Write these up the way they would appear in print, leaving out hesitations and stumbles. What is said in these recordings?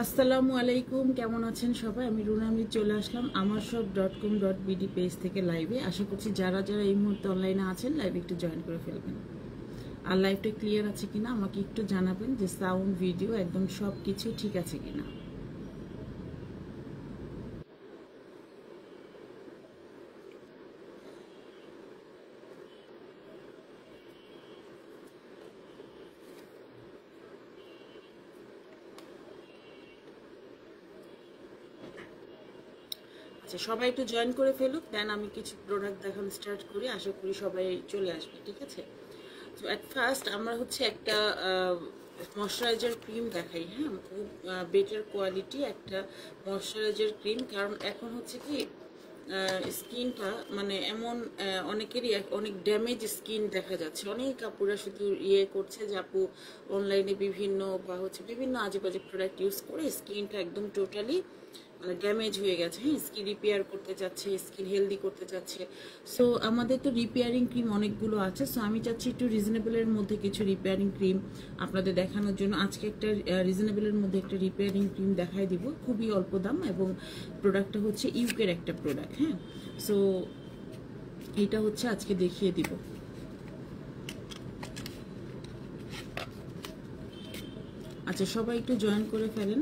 আসসালামু আলাইকুম, কেমন আছেন সবাই? আমি রুনামি চলে আসলাম amarshop.com.bd পেজ থেকে লাইভে। আশা করছি যারা যারা এই মুহূর্তে অনলাইনে আছেন লাইভে একটু জয়েন করে ফেলবেন। আর লাইভটা ক্লিয়ার আছে কিনা আমাকে একটু জানাবেন, যে সাউন্ড ভিডিও একদম সব কিছু ঠিক আছে কিনা। আচ্ছা, সবাই একটু জয়েন করে ফেলুক, দেন আমি কিছু প্রোডাক্ট দেখানো স্টার্ট করি। আশা করি সবাই চলে আসবে, ঠিক আছে? তো অ্যাট ফার্স্ট আমরা হচ্ছে একটা ময়শ্চারাইজার ক্রিম দেখাই। হ্যাঁ, খুব বেটার কোয়ালিটি একটা ময়শ্চারাইজার ক্রিম। কারণ এখন হচ্ছে কি স্কিনটা মানে এমন অনেকেরই অনেক ড্যামেজ স্কিন দেখা যাচ্ছে। অনেক আপুরা শুধু করছে যে আপু অনলাইনে বিভিন্ন বা হচ্ছে বিভিন্ন আজে বাজে প্রোডাক্ট ইউজ করে স্কিনটা একদম টোটালি মানে ড্যামেজ হয়ে গেছে। হ্যাঁ, স্কিন রিপেয়ার করতে চাচ্ছে, স্কিন হেলদি করতে চাচ্ছে। সো আমাদের তো রিপেয়ারিং ক্রিম অনেকগুলো আছে। সো আমি চাচ্ছি একটু রিজনেবলের মধ্যে কিছু রিপেয়ারিং ক্রিম আপনাদের দেখানোর জন্য। আজকে একটা রিজনেবলের মধ্যে একটা রিপেয়ারিং ক্রিম দেখাই দিব, খুবই অল্প দাম, এবং প্রোডাক্টটা হচ্ছে ইউকের একটা প্রোডাক্ট। হ্যাঁ, সো এটা হচ্ছে আজকে দেখিয়ে দিব। আচ্ছা, সবাই একটু জয়েন করে ফেলেন,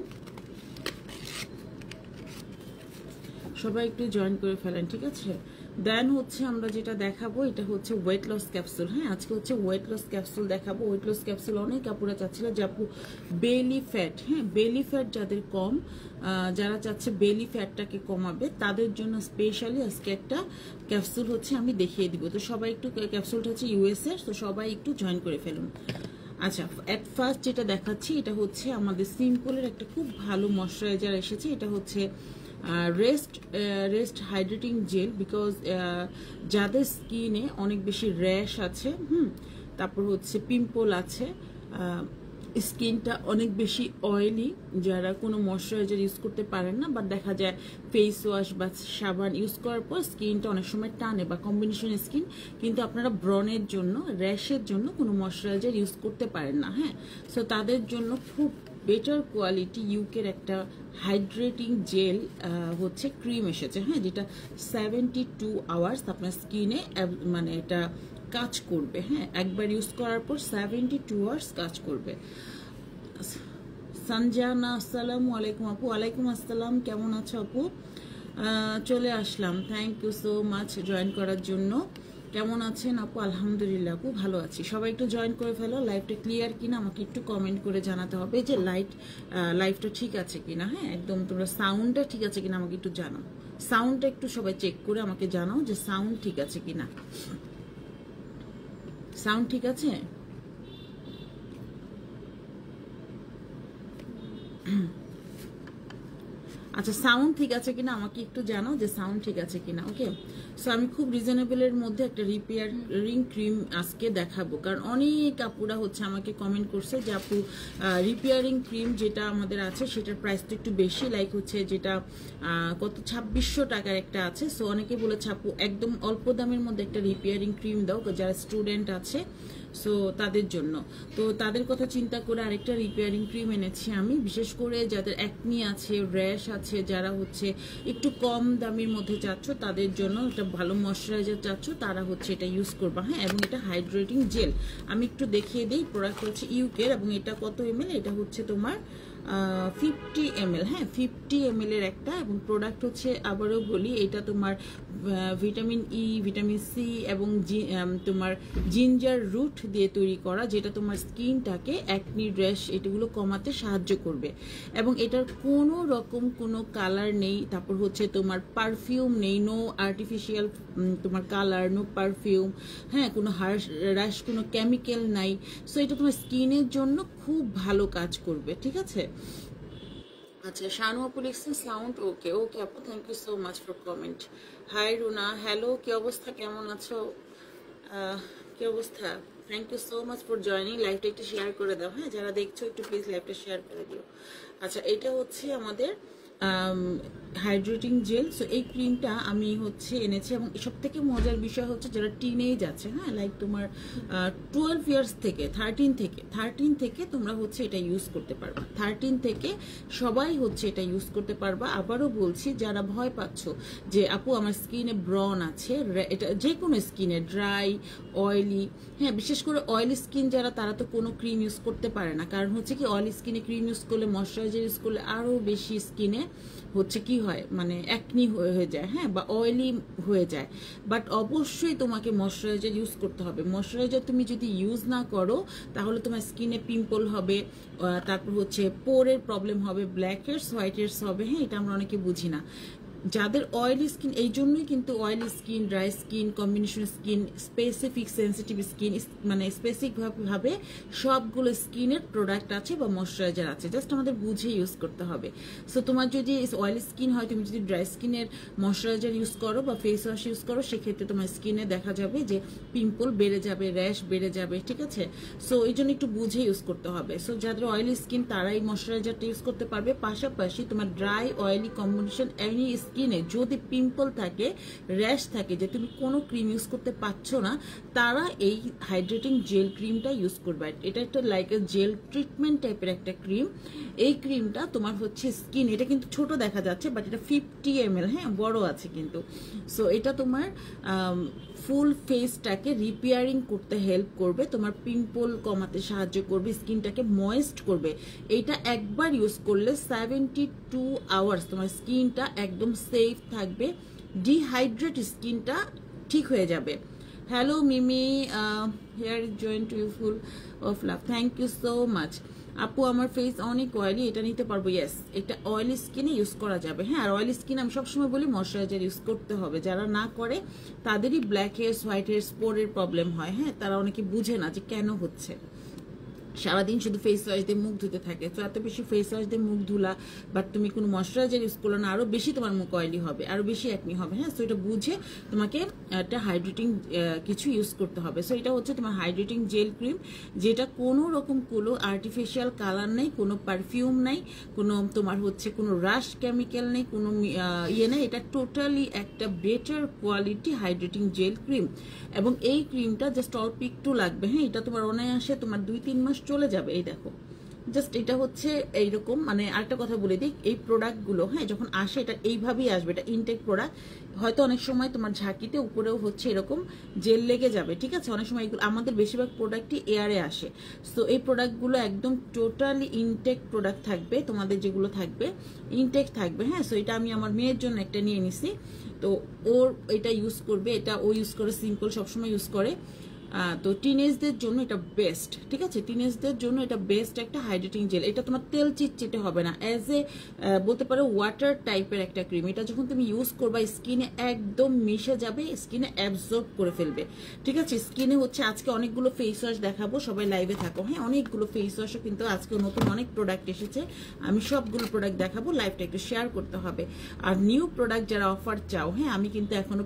সবাই একটু জয়েন করে ফেলেন, ঠিক আছে? দেন হচ্ছে আমরা যেটা দেখাবো এটা হচ্ছে ওয়েট লস ক্যাপসুল। হ্যাঁ, আজকে হচ্ছে ওয়েট লস ক্যাপসুল দেখাবো। ওয়েট লস ক্যাপসুল অনেক আপুরা চাচ্ছিল যে আপু বেলি ফ্যাট, হ্যাঁ বেলি ফ্যাট যাদের কম, যারা চাচ্ছে বেলি ফ্যাটটাকে কমাবে তাদের জন্য স্পেশালি আজকে একটা ক্যাপসুল হচ্ছে আমি দেখিয়ে দিব। তো সবাই একটু, ক্যাপসুলটা হচ্ছে ইউএসএর, তো সবাই একটু জয়েন করে ফেলুন। আচ্ছা, এট ফার্স্ট যেটা দেখাচ্ছি এটা হচ্ছে আমাদের সিম্পলের একটা খুব ভালো ময়শ্চারাইজার এসেছে। এটা হচ্ছে রেস্ট হাইড্রেটিং জেল। বিকজ যাদের স্কিনে অনেক বেশি র্যাশ আছে, তারপর হচ্ছে পিম্পল আছে, স্কিনটা অনেক বেশি অয়েলি, যারা কোনো ময়শ্চারাইজার ইউজ করতে পারেন না, বাট দেখা যায় ফেস ওয়াশ বা সাবান ইউজ করার পর স্কিনটা অনেক সময় টানে বা কম্বিনেশন স্কিন, কিন্তু আপনারা ব্রণের জন্য, র্যাশের জন্য কোনো ময়শ্চারাইজার ইউজ করতে পারেন না। হ্যাঁ, সো তাদের জন্য খুব বেটার কোয়ালিটি ইউকের একটা হাইড্রেটিং জেল হচ্ছে ক্রিম এসেছে। হ্যাঁ, যেটা 72 আওয়ার্স আপনার স্কিনে মানে এটা কাজ করবে। হ্যাঁ, একবার ইউজ করার পর 72 আওয়ার্স কাজ করবে। সঞ্জানা, আসসালামু আলাইকুম আপু। ওয়ালাইকুম আসসালাম, কেমন আছো আপু? চলে আসলাম, thank you so much join করার জন্য। কেমন আছেন আপু? আলহামদুলিল্লাহ আপু, ভালো আছি। সবাই একটু জয়েন করে ফেলো। লাইভটা ক্লিয়ার কিনা আমাকে একটু কমেন্ট করে জানাতে হবে যে লাইভটা ঠিক আছে কিনা। হ্যাঁ, একদম তোমরা সাউন্ডটা ঠিক আছে কিনা আমাকে একটু জানাও। সাউন্ডটা একটু সবাই চেক করে আমাকে জানাও যে সাউন্ড ঠিক আছে কিনা। সাউন্ড ঠিক আছে? আচ্ছা, সাউন্ড ঠিক আছে কিনা আমাকে একটু জানাও যে সাউন্ড ঠিক আছে কিনা। ওকে, সো আমি খুব রিজনেবলের মধ্যে একটা রিপেয়ারিং ক্রিম আজকে দেখাবো। কারণ অনেক আপুরা হচ্ছে আমাকে কমেন্ট করছে যে আপু রিপেয়ারিং ক্রিম যেটা আমাদের আছে সেটার প্রাইসটা একটু বেশি, লাইক হচ্ছে যেটা কত 2600 টাকার একটা আছে। সো অনেকে বলেছে আপু একদম অল্প দামের মধ্যে একটা রিপেয়ারিং ক্রিম দাও যারা স্টুডেন্ট আছে, সো তাদের জন্য। তো তাদের কথা চিন্তা করে আরেকটা রিপেয়ারিং ক্রিম এনেছি আমি, বিশেষ করে যাদের অ্যাকনি আছে, র্যাশ আছে, যারা হচ্ছে একটু কম দামের মধ্যে চাচ্ছ তাদের জন্য একটা ভালো ময়শ্চারাইজার চাচ্ছ, তারা হচ্ছে এটা ইউজ করবা। হ্যাঁ, এবং এটা হাইড্রেটিং জেল। আমি একটু দেখিয়ে দিই, প্রোডাক্ট হচ্ছে ইউকের, এবং এটা কত এমএল? এটা হচ্ছে তোমার 50 ml। হ্যাঁ, 50 ml এর একটা, এবং প্রোডাক্ট হচ্ছে আবারও বলি এটা তোমার ভিটামিন ই, ভিটামিন সি এবং তোমার জিঞ্জার রুট দিয়ে তৈরি করা, যেটা তোমার স্কিনটাকে অ্যাকনি, র্যাশ এটাগুলো কমাতে সাহায্য করবে। এবং এটার কোনো রকম কোনো কালার নেই, তারপর হচ্ছে তোমার পারফিউম নেই, নো আর্টিফিশিয়াল তোমার কালার, নো পারফিউম। হ্যাঁ, কোনো র্যাশ, কোনো কেমিক্যাল নাই। সো এটা তোমার স্কিনের জন্য খুব ভালো কাজ করবে, ঠিক আছে? আচ্ছা, শানু আপু লিখছেন সাউন্ড ওকে। ওকে আপু, thank you so much for comment. Hi Runa, hello, কি অবস্থা, কেমন আছো? কি অবস্থা? Thank you so much for joining. লাইভটা একটু শেয়ার করে দাও। হ্যাঁ, যারা দেখছো একটু প্লিজ লাইভটা শেয়ার করে দিও। আচ্ছা, এটা হচ্ছে আমাদের হাইড্রেটিং জেল। সো এই ক্রিমটা আমি হচ্ছে এনেছি, এবং সব থেকে মজার বিষয় হচ্ছে যারা টিনেজ আছে, হ্যাঁ, লাইক তোমার 12 ইয়ার্স থেকে 13 থেকে তোমরা হচ্ছে এটা ইউজ করতে পারবা। 13 থেকে সবাই হচ্ছে এটা ইউজ করতে পারবা। আবারও বলছি, যারা ভয় পাচ্ছ যে আপু আমার স্কিনে ব্রন আছে, এটা যে কোনো স্কিনে ড্রাই, অয়েলি, হ্যাঁ, বিশেষ করে অয়েলি স্কিন যারা, তারা তো কোনো ক্রিম ইউজ করতে পারে না। কারণ হচ্ছে কি, অয়েলি স্কিনে ক্রিম ইউজ করলে, ময়শ্চারাইজার ইউজ করলে আরও বেশি স্কিনে হচ্ছে কি হয়, মানে অ্যাকনি হয়ে যায়, হ্যাঁ, বা অয়েলি হয়ে যায়। বাট অবশ্যই তোমাকে ময়শ্চারাইজার ইউজ করতে হবে। ময়শ্চারাইজার তুমি যদি ইউজ না করো তাহলে তোমার স্কিনে পিম্পল হবে, তারপর হচ্ছে পোরের প্রবলেম হবে, ব্ল্যাক হেডস, হোয়াইট হেডস হবে, হ্যাঁ, এটা আমরা অনেকে বুঝি না। যাদের অয়েলি স্কিন, এই জন্যই কিন্তু oily skin, dry skin, combination skin, specific sensitive skin, মানে স্পেসিফিক ভাবে সবগুলো স্কিনের প্রোডাক্ট আছে বা ময়শ্চারাইজার আছে, জাস্ট আমাদের বুঝে ইউজ করতে হবে। সো তোমার যদি অয়েলি স্কিন হয়, তুমি যদি ড্রাই স্কিনের ময়শ্চারাইজার ইউজ করো বা ফেস ওয়াশ ইউজ করো, সেক্ষেত্রে তোমার স্কিনে দেখা যাবে যে পিম্পল বেড়ে যাবে, র্যাশ বেড়ে যাবে, ঠিক আছে। সো এই জন্য একটু বুঝে ইউজ করতে হবে। সো যাদের অয়েলি স্কিন তারাই ময়শ্চারাইজারটা ইউজ করতে পারবে। পাশাপাশি তোমার ড্রাই, অয়েলি কম্বিনেশন এনি স্কিনে যদি পিম্পল থাকে, র্যাশ থাকে, যে তুমি কোনো ক্রিম ইউজ করতে পারছো না, তারা এই হাইড্রেটিং জেল ক্রিমটা ইউজ করবে। এটা একটা লাইক এ জেল ট্রিটমেন্ট টাইপের একটা ক্রিম। এই ক্রিমটা তোমার হচ্ছে স্কিন, এটা কিন্তু ছোট দেখা যাচ্ছে, বাট এটা 50 ml, হ্যাঁ, বড় আছে কিন্তু। সো এটা তোমার ফুল ফেসটাকে রিপেয়ারিং করতে হেল্প করবে, তোমার পিম্পল কমাতে সাহায্য করবে, স্কিনটাকে ময়েস্ট করবে। এইটা একবার ইউজ করলে 72 আওয়ার্স তোমার স্কিনটা একদম সেফ থাকবে, ডিহাইড্রেট স্কিনটা ঠিক হয়ে যাবে। Hello Mimi, here is joint to you full of love, thank you so much. আপু আমার ফেস অনেক অয়েলি, এটা নিতে পারবো? ইয়েস, এটা অয়েলি স্কিনে ইউজ করা যাবে, হ্যাঁ। আর অয়েলি স্কিন আমি সবসময় বলি ময়শ্চারাইজার ইউজ করতে হবে। যারা না করে তাদেরই ব্ল্যাক হেডস, হোয়াইট হেডস, পোরের প্রবলেম হয়, হ্যাঁ, তারা অনেকে বুঝে না যে কেন হচ্ছে। সারাদিন শুধু ফেস ওয়াশ দিয়ে মুখ ধুতে থাকে, তো এত বেশি ফেস ওয়াশ দিয়ে মুখ ধুলা, বাট তুমি কোনো ময়শ্চারাইজার ইউজ করলো না, আরো বেশি তোমার মুখ অয়েলি হবে, আরো বেশি অ্যাকনি হবে, হ্যাঁ। সো এটা বুঝে তোমাকে একটা হাইড্রেটিং কিছু ইউজ করতে হবে। সো এটা হচ্ছে তোমার হাইড্রেটিং জেল ক্রিম, যেটা কোনো রকম কোনো আর্টিফিশিয়াল কালার নেই, কোনো পারফিউম নেই, কোনো তোমার হচ্ছে কোনো রাশ কেমিক্যাল নেই, কোনো ইয়ে নেই। এটা টোটালি একটা better quality hydrating jail cream. এবং এই ক্রিমটা জাস্ট অল্প একটু লাগবে, হ্যাঁ, এটা তোমার অনায়াসে তোমার 2-3 মাস চলে যাবে। এই দেখো, জাস্ট এটা হচ্ছে এইরকম। মানে আরেকটা কথা বলে দিই, এই প্রোডাক্টগুলো, হ্যাঁ, যখন আসে এটা এইভাবেই আসবে, এটা ইনটেক প্রোডাক্ট। হয়তো অনেক সময় তোমার ঝাঁকিতে উপরেও হচ্ছে এরকম জেল লেগে যাবে, ঠিক আছে। অনেক সময় এগুলো আমাদের বেশিরভাগ প্রোডাক্টই এয়ারে আসে। সো এই প্রোডাক্টগুলো একদম টোটালি ইনটেক প্রোডাক্ট থাকবে, তোমাদের যেগুলো থাকবে ইনটেক থাকবে, হ্যাঁ। সো এটা আমি আমার মেয়ের জন্য একটা নিয়ে নিছি, তো ওর এটা ইউজ করবে, এটা ও ইউজ করে, সিম্পল সবসময় ইউজ করে। তো টিনেজদের জন্য এটা বেস্ট, ঠিক আছে। টিনেজদের জন্য এটা বেস্ট একটা হাইড্রেটিং জেল। এটা তোমার তেল চিটচিটে হবে না, অ্যাজ এ বলতে পারো ওয়াটার টাইপের একটা ক্রিম। এটা যখন তুমি ইউজ করবা স্কিনে একদম মিশে যাবে, স্কিনে অ্যাবজর্ব করে ফেলবে, ঠিক আছে। স্কিনে হচ্ছে আজকে অনেকগুলো ফেস ওয়াশ দেখাবো, সবাই লাইভে থাকো, হ্যাঁ। অনেকগুলো ফেস ওয়াশও কিন্তু আজকে নতুন অনেক প্রোডাক্ট এসেছে, আমি সবগুলো প্রোডাক্ট দেখাবো। লাইভটা একটু শেয়ার করতে হবে। আর নিউ প্রোডাক্ট যারা অফার চাও, হ্যাঁ, আমি কিন্তু এখনো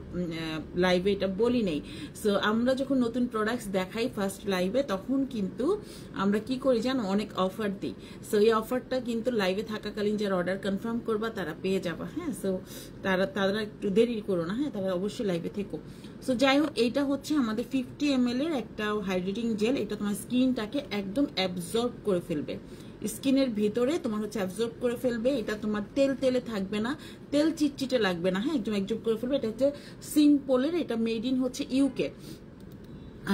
লাইভে এটা বলি নেই। সো আমরা যখন নতুন প্রোডাক্টস দেখাই ফার্স্ট লাইভে, তখন কিন্তু আমরা কি করি জানো, অনেক অফার দিই। সো এই অফারটা কিন্তু লাইভে থাকাকালীন যারা অর্ডার কনফার্ম করবা তারা পেয়ে যাবা, হ্যাঁ। সো তারা একটু দেরি করো না, হ্যাঁ, তারা অবশ্যই লাইভে থেকো। সো যাই হোক, এইটা হচ্ছে আমাদের 50 ml এর একটা হাইড্রেটিং জেল। এটা তোমার স্কিনটাকে একদম অ্যাবজর্ব করে ফেলবে, স্কিনের ভিতরে তোমার হচ্ছে অ্যাবজর্ব করে ফেলবে। এটা তোমার তেল তেলে থাকবে না, তেল চিটচিটে লাগবে না, হ্যাঁ, একদম অ্যাবজর্ব করে ফেলবে। এটা হচ্ছে সিম্পলের, এটা মেড ইন হচ্ছে ইউকে।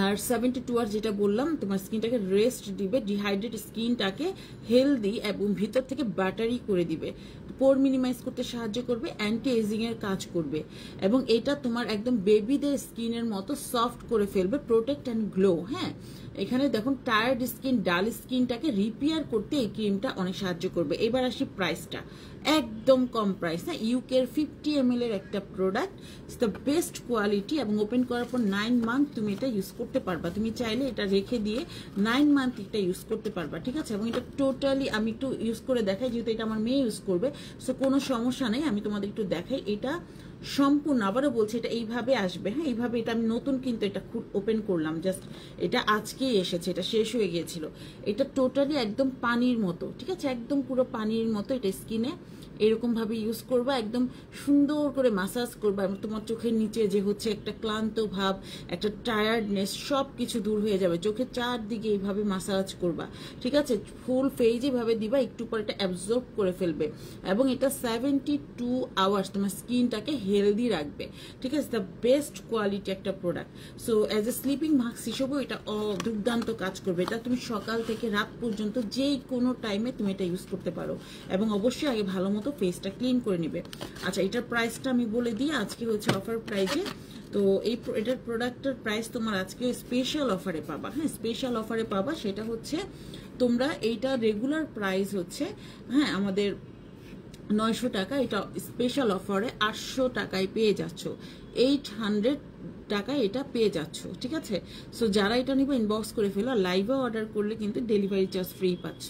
আর 72 আওয়ার যেটা বললাম, তোমার স্কিনটাকে রেস্ট দিবে, ডিহাইড্রেট স্কিনটাকে হেলদি এবং ভিতর থেকে ব্যাটারি করে দিবে, পোর মিনিমাইজ করতে সাহায্য করবে, অ্যান্টি এজিং এর কাজ করবে। এবং এটা তোমার একদম বেবিদের স্কিনের মতো সফট করে ফেলবে, প্রোটেক্ট অ্যান্ড গ্লো, হ্যাঁ। এখানে দেখুন, টায়ার্ড স্কিন, ডাল স্কিনটাকে রিপেয়ার করতে এই ক্রিমটা অনেক সাহায্য করবে। এবার আসি প্রাইসটা, একদম কম প্রাইস, হ্যাঁ। ইউকের 50 ml এর একটা product, it's the best quality, এবং ওপেন করার পর 9 মান্থ তুমি এটা ইউজ করতে পারবা, তুমি চাইলে এটা রেখে দিয়ে 9 মান্থ এটা ইউজ করতে পারবা, ঠিক আছে। এবং এটা টোটালি আমি একটু ইউজ করে দেখাই, যেহেতু এটা আমার মেয়ে ইউজ করবে, সো কোনো সমস্যা নেই, আমি তোমাদের একটু দেখাই। এটা সম্পূর্ণ, আবারও বলছি, এটা এইভাবে আসবে, হ্যাঁ এইভাবে। এটা আমি নতুন কিন্তু এটা ওপেন করলাম জাস্ট, এটা আজকেই এসেছে, এটা শেষ হয়ে গিয়েছিল। এটা টোটালি একদম পানির মতো, ঠিক আছে, একদম পুরো পানির মতো। এটা স্কিনে এরকম ভাবে ইউজ করবা, একদম সুন্দর করে মাসাজ করবা, এবং তোমার চোখের নিচে যে হচ্ছে একটা ক্লান্ত ভাব, একটা টায়ার্ডনেস, সব কিছু দূর হয়ে যাবে। চোখের চারদিকে এইভাবে মাসাজ করবা, ঠিক আছে, ফুল ফেজ এভাবে দিবা, একটু পর এটা অ্যাবজর্ব করে ফেলবে। এবং এটা 72 আওয়ার্স তোমার স্কিনটাকে হেলদি রাখবে, ঠিক আছে। দ্য বেস্ট কোয়ালিটি একটা product. So as a sleeping mask হিসেবেও এটা দুর্দান্ত কাজ করবে। এটা তুমি সকাল থেকে রাত পর্যন্ত যে কোনো টাইমে তুমি এটা ইউজ করতে পারো, এবং অবশ্যই আগে ভালো মতো ফেসটা ক্লিন করে নিবে। আচ্ছা, এটার প্রাইসটা আমি বলে দিই, আজকে হচ্ছে অফার প্রাইসে। তো এটার প্রোডাক্টের প্রাইস তোমার আজকে স্পেশাল অফারে পাবা, হ্যাঁ স্পেশাল অফারে পাবা। সেটা হচ্ছে তোমরা এইটা রেগুলার প্রাইস হচ্ছে, হ্যাঁ আমাদের 900 টাকা, এটা স্পেশাল অফারে 800 টাকায় পেয়ে যাচ্ছ, 800 টাকায় এটা পেয়ে যাচ্ছ, ঠিক আছে। সো যারা এটা নিবে ইনবক্স করে ফেলো। লাইভে অর্ডার করলে কিন্তু ডেলিভারি চার্জ ফ্রি পাচ্ছ।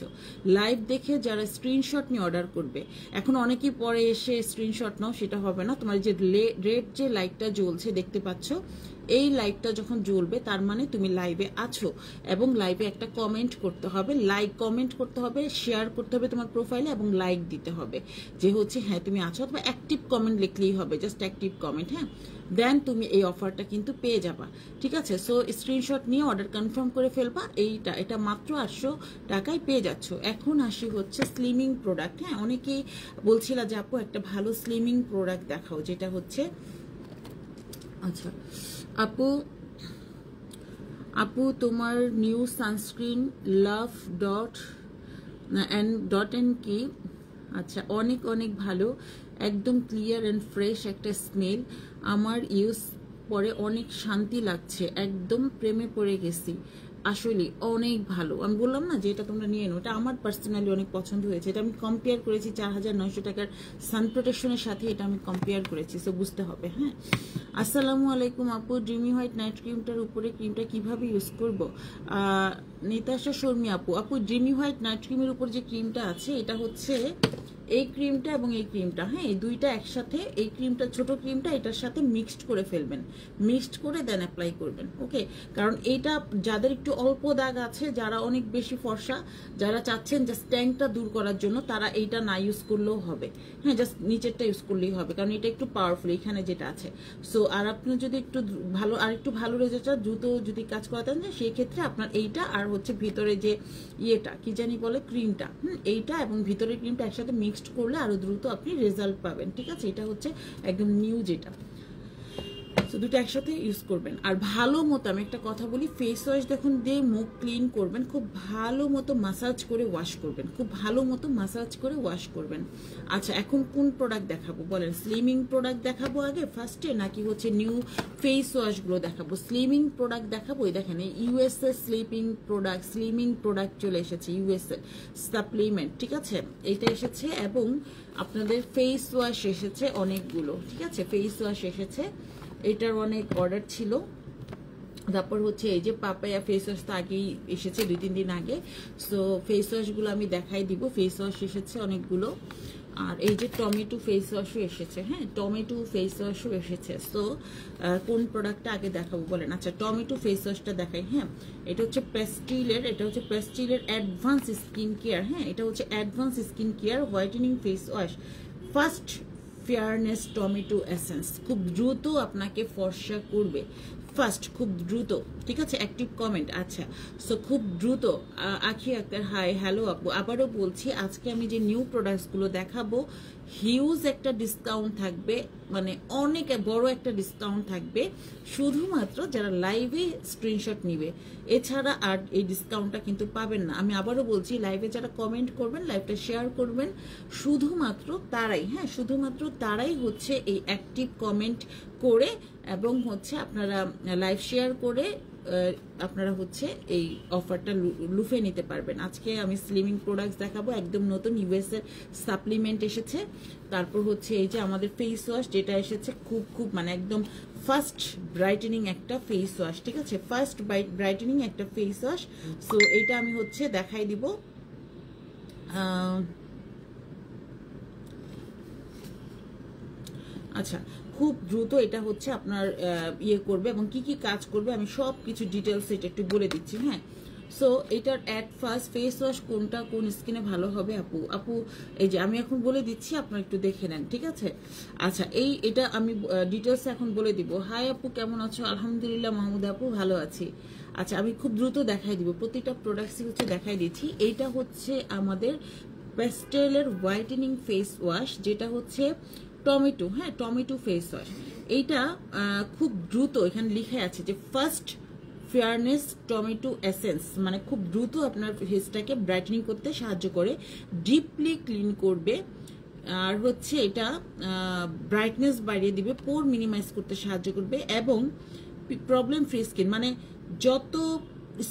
লাইভ দেখে যারা স্ক্রিনশট নিয়ে অর্ডার করবে, এখন অনেকেই পরে এসে স্ক্রিনশট নাও, সেটা হবে না। তোমার যে রেড যে লাইটটা জ্বলছে দেখতে পাচ্ছ, এই লাইটটা যখন জ্বলবে তার মানে তুমি লাইভে আছো, এবং লাইভে একটা কমেন্ট করতে হবে, কমেন্ট করতে হবে, শেয়ার করতে হবে তোমার প্রোফাইলে, এবং লাইক দিতে হবে যে হচ্ছে হ্যাঁ তুমি আছো, অথবা অ্যাক্টিভ কমেন্ট লিখলেই হবে, জাস্ট অ্যাক্টিভ কমেন্ট, হ্যাঁ। দেন তুমি এই অফারটা কিন্তু পেয়ে যাবা, ঠিক আছে। সো স্ক্রিনশট নিয়ে অর্ডার কনফার্ম করে ফেলবা। এটা মাত্র 800 টাকায় পেয়ে যাচ্ছ। এখন আসি হচ্ছে স্লিমিং প্রোডাক্ট, হ্যাঁ অনেকেই বলছিলা যে আপু একটা ভালো স্লিমিং প্রোডাক্ট দেখাও, যেটা হচ্ছে, আচ্ছা আপু তোমার নিউ সানস্ক্রিন লাভ ডট কি, আচ্ছা অনেক অনেক ভালো, একদম ক্লিয়ার অ্যান্ড ফ্রেশ একটা স্মেল, আমার ইউজ পরে অনেক শান্তি লাগছে, একদম প্রেমে পড়ে গেছি, আসলে অনেক ভালো। আমি বললাম না যে এটা তোমরা নিয়ে নাও, এটা আমার পার্সোনালি অনেক পছন্দ হয়েছে। এটা আমি কম্পেয়ার করেছি 4900 টাকার সান প্রোটেকশনের সাথে, এটা আমি কম্পেয়ার করেছি, সো বুঝতে হবে, হ্যাঁ। আসসালামু আলাইকুম আপু, ড্রিমি হোয়াইট নাইট ক্রিমটার উপরে ক্রিমটা কিভাবে ইউজ করবো? নিতাশা শর্মী আপু ড্রিমি হোয়াইট নাইট ক্রিমের উপর যে ক্রিমটা আছে, এটা হচ্ছে এই ক্রিমটা এবং এই ক্রিমটা, হ্যাঁ এই দুইটা একসাথে, এই ক্রিমটা ছোট ক্রিমটা এটার সাথে মিক্সড করে ফেলবেন, মিক্সড করে দেন অ্যাপ্লাই করবেন, ওকে। কারণ এইটা যাদের একটু অল্প দাগ আছে, যারা অনেক বেশি ফর্সা, যারা চাচ্ছেন জাস্ট ট্যাংটা দূর করার জন্য, তারা এইটা না ইউজ করলেও হবে, হ্যাঁ জাস্ট নিচেরটা ইউজ করলেই হবে, কারণ এটা একটু পাওয়ারফুল এখানে যেটা আছে। সো আর আপনি যদি একটু ভালো, আর একটু ভালো রেজাল্ট দ্রুত যদি কাজ করাতেন, সেই ক্ষেত্রে আপনার এইটা আর হচ্ছে ভিতরে যে ইয়েটা কি জানি বলে ক্রিমটা, এইটা এবং ভিতরের ক্রিমটা একসাথে মিক্সড করলে আরো দ্রুত আপনি রেজাল্ট পাবেন, ঠিক আছে। এটা হচ্ছে একদম নিউ যেটা, তো দুটো একসাথে ইউজ করবেন। আর ভালো মতো আমি একটা কথা বলি, ফেস ওয়াশ যখন দিয়ে মুখ ক্লিন করবেন, খুব ভালো মতো মাসাজ করে ওয়াশ করবেন, খুব ভালো মতো মাসাজ করে ওয়াশ করবেন। আচ্ছা, এখন কোন প্রোডাক্ট দেখাবো বলেন? স্লিমিং প্রোডাক্ট দেখাবো আগে ফার্স্টে, নাকি হচ্ছে নিউ ফেস ওয়াশগুলো দেখাবো? স্লিমিং প্রোডাক্ট দেখাবো। এই দেখেন ইউএসএ স্লিমিং প্রোডাক্ট চলে এসেছে, ইউএসএ সাপ্লিমেন্ট, ঠিক আছে, এটা এসেছে। এবং আপনাদের ফেস ওয়াশ এসেছে অনেকগুলো, ঠিক আছে, ফেস ওয়াশ এসেছে, এটার অনেক অর্ডার ছিল। তারপর হচ্ছে এই যে পাপায়া ফেস ওয়াশ তো আগেই এসেছে, 2-3 দিন আগে। সো ফেস ওয়াশগুলো আমি দেখাই দিব, ফেস ওয়াশ এসেছে অনেকগুলো। আর এই যে টমেটো ফেস ওয়াশও এসেছে, হ্যাঁ টমেটো ফেস ওয়াশও এসেছে। সো কোন প্রোডাক্টটা আগে দেখাবো বলেন? আচ্ছা টমেটো ফেস ওয়াশটা দেখাই, হ্যাঁ এটা হচ্ছে প্রেস্টিলের অ্যাডভান্স স্কিন কেয়ার, হ্যাঁ এটা হচ্ছে advance skin care whitening face wash, first fairness tomato essence, খুব দ্রুত আপনাকে ফর্সা করবে, ফার্স্ট খুব দ্রুত, ঠিক আছে। অ্যাক্টিভ কমেন্ট, আচ্ছা সো খুব দ্রুত। আখি আক্তার হাই, হ্যালো আপু, আবারও বলছি আজকে আমি যে নিউ প্রোডাক্টসগুলো দেখাবো, হিউজ একটা ডিসকাউন্ট থাকবে, মানে অনেক বড় একটা ডিসকাউন্ট থাকবে, শুধুমাত্র যারা লাইভে স্ক্রিনশট নিবে, এছাড়া আর এই ডিসকাউন্টটা কিন্তু পাবেন না। আমি আবারও বলছি, লাইভে যারা কমেন্ট করবেন, লাইভটা শেয়ার করবেন, শুধুমাত্র তারাই, হ্যাঁ শুধুমাত্র তারাই হচ্ছে এই অ্যাক্টিভ কমেন্ট করে এবং হচ্ছে আপনারা লাইভ শেয়ার করে আপনারা হচ্ছে এই অফারটা লুফে নিতে পারবেন। আজকে আমি স্লিমিং প্রোডাক্টস দেখাবো, একদম নতুন ইউএস এর সাপ্লিমেন্ট এসেছে। তারপর হচ্ছে এই যে আমাদের ফেস ওয়াশ যেটা এসেছে, খুব মানে একদম ফার্স্ট ব্রাইটেনিং একটা ফেস ওয়াশ, ঠিক আছে, ফার্স্ট ব্রাইটেনিং একটা ফেস ওয়াশ। সো এইটা আমি হচ্ছে দেখাই দিব। আচ্ছা, খুব দ্রুত এটা হচ্ছে আপনার ইয়ে করবে এবং কি কি কাজ করবে আমি সব কিছু ডিটেলস এটা একটু বলে দিচ্ছি। হ্যাঁ, সো এটার অ্যাট ফার্স্ট ফেস ওয়াশ কোনটা কোন স্কিনে ভালো হবে আপু এই যে আমি এখন বলে দিচ্ছি, আপনারা একটু দেখে নেন, ঠিক আছে। আচ্ছা, এটা আমি ডিটেলস এখন বলে দিব। হাই আপু, কেমন আছো? আলহামদুলিল্লাহ মাহমুদ আপু, ভালো আছি। আচ্ছা, আমি খুব দ্রুত দেখাই দিব, প্রতিটা প্রোডাক্টসই হচ্ছে দেখাই দিচ্ছি। এইটা হচ্ছে আমাদের প্যাস্টেলের হোয়াইটেনিং ফেস ওয়াশ, যেটা হচ্ছে টমেটো, হ্যাঁ টমেটো ফেস ওয়াশ। এইটা খুব দ্রুত এখানে লিখে আছে যে ফার্স্ট ফেয়ারনেস টমেটো এসেন্স, মানে খুব দ্রুত আপনার ফেসটাকে ব্রাইটেনিং করতে সাহায্য করে, ডিপলি ক্লিন করবে, আর হচ্ছে এটা ব্রাইটনেস বাড়িয়ে দিবে, পোর মিনিমাইজ করতে সাহায্য করবে, এবং প্রবলেম ফ্রি স্কিন, মানে যত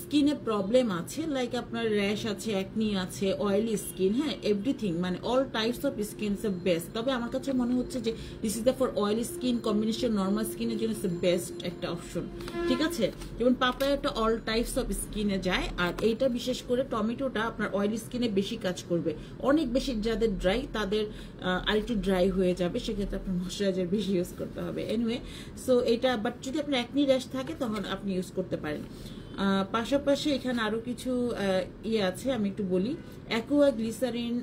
স্কিনে প্রবলেম আছে, লাইক আপনার র্যাশ আছে, অ্যাকনি আছে, অয়েলি স্কিন, হ্যাঁ এভরিথিং, মানে all types of skin is best. তবে আমার কাছে মনে হচ্ছে যে this is the for oily skin combination normal স্কিনের জন্য ইজ দ্য বেস্ট একটা অপশন, ঠিক আছে। যেমন পাপায়াটা অল টাইপস অফ স্কিনে যায়, আর এইটা বিশেষ করে টমেটোটা আপনার অয়েলি স্কিনে বেশি কাজ করবে, অনেক বেশি। যাদের ড্রাই তাদের আরেকটু ড্রাই হয়ে যাবে, সেক্ষেত্রে আপনার ময়শ্চারাইজার বেশি ইউজ করতে হবে। এনিওয়ে, সো এটা, বাট যদি আপনার অ্যাকনি র্যাশ থাকে তখন আপনি ইউজ করতে পারেন। পাশাপাশি এখানে আরো কিছু ইয়ে আছে, আমি একটু বলি। অ্যাকোয়া গ্লিসারিন,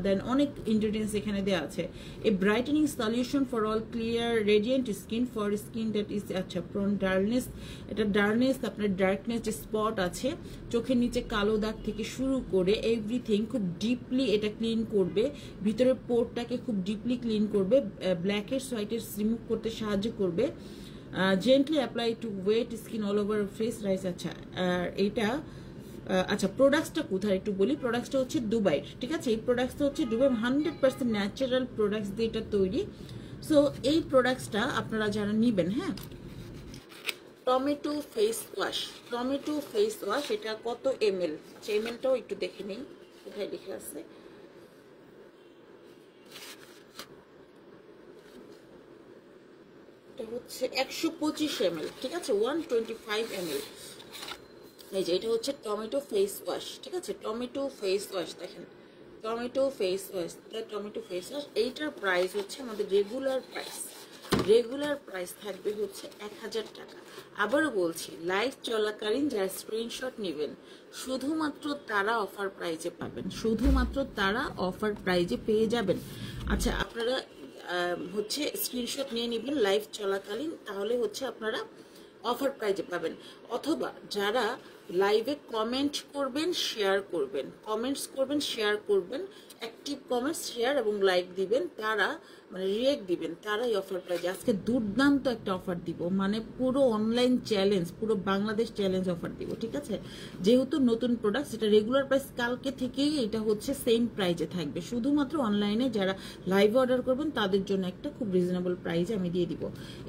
দেন অনেক ইনগ্রেডিয়েন্টস এখানে দেওয়া আছে। A brightening solution for all clear radiant skin, for skin that is আচ্ছা প্রন ডার্কনেস, এটা ডার্কনেস, আপনার ডার্কনেস যে স্পট আছে চোখের নিচে কালো দাগ থেকে শুরু করে এভরিথিং খুব ডিপলি এটা ক্লিন করবে, ভিতরের পোরটাকে খুব ডিপলি ক্লিন করবে, ব্ল্যাকের হোয়াইটের রিমুভ করতে সাহায্য করবে, gently apply to wet skin all over face rice. আচ্ছা, এইটা আচ্ছা প্রোডাক্টসটা কোথায় একটু বলি। প্রোডাক্টসটা হচ্ছে দুবাইয়ের, ঠিক আছে। এই প্রোডাক্টসটা হচ্ছে দুবাই 100% ন্যাচারাল প্রোডাক্টস দিয়ে এটা তৈরি। সো এই প্রোডাক্টসটা আপনারা যারা নিবেন, হ্যাঁ, tomato face wash, tomato face wash, এটা কত ml, mlটাও একটু দেখে নেই কোথায় লিখে আছে। এটা হচ্ছে 125 ml, ঠিক আছে, 125 ml। এই যে এটা হচ্ছে টমেটো ফেস ওয়াশ, ঠিক আছে, টমেটো ফেস ওয়াশ, দেখেন tomato face wash, tomato face wash. এইটার প্রাইস হচ্ছে আমাদের রেগুলার প্রাইস থাকবে হচ্ছে 1000 টাকা। আবারও বলছি, লাইভ চলাকালীন যারা স্ক্রিনশট নেবেন শুধুমাত্র তারা অফার প্রাইজে পাবেন, শুধুমাত্র তারা অফার প্রাইজে পেয়ে যাবেন। আচ্ছা, আপনারা হচ্ছে স্ক্রিনশট নিয়ে নেবেন লাইভ চলাকালীন, তাহলে হচ্ছে আপনারা অফার প্রাইজে পাবেন। অথবা যারা লাইভে কমেন্ট করবেন, শেয়ার করবেন, কমেন্টস করবেন, শেয়ার করবেন, অ্যাক্টিভ কমেন্টস, শেয়ার এবং লাইক দিবেন, তারা মানে রিয়েক্ট দিবেন, তারাই অফার প্রাইজে আজকে দুর্দান্ত একটা অফার দিব, মানে পুরো অনলাইন চ্যালেঞ্জ, পুরো বাংলাদেশ চ্যালেঞ্জ অফার দিব, ঠিক আছে। যেহেতু নতুন প্রোডাক্ট, এটা রেগুলার প্রাইস কালকে থেকেই এটা হচ্ছে সেম প্রাইজে থাকবে, শুধুমাত্র অনলাইনে যারা লাইভ অর্ডার করবেন তাদের জন্য একটা খুব রিজনেবল প্রাইজে আমি দিয়ে দিব।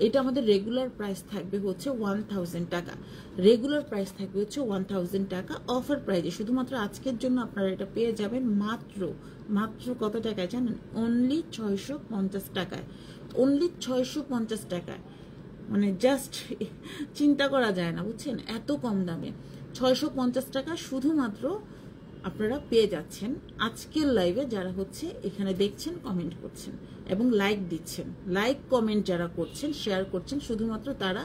এটা আমাদের রেগুলার প্রাইস থাকবে হচ্ছে 1000 টাকা, রেগুলার প্রাইস থাকবে হচ্ছে 1000 টাকা, অফার প্রাইজে শুধুমাত্র আজকের জন্য আপনারা এটা পেয়ে যাবেন মাত্র কত টাকায় জানেন? অনলি 650 টাকায়, অনলি 650 টাকায়, মানে জাস্ট চিন্তা করা যায় না, বুঝছেন, এত কম দামে 650 টাকা শুধুমাত্র আপনারা পেয়ে যাচ্ছেন আজকের লাইভে। যারা হচ্ছে এখানে দেখছেন, কমেন্ট করছেন এবং লাইক দিচ্ছেন, লাইক কমেন্ট যারা করছেন, শেয়ার করছেন, শুধুমাত্র তারা।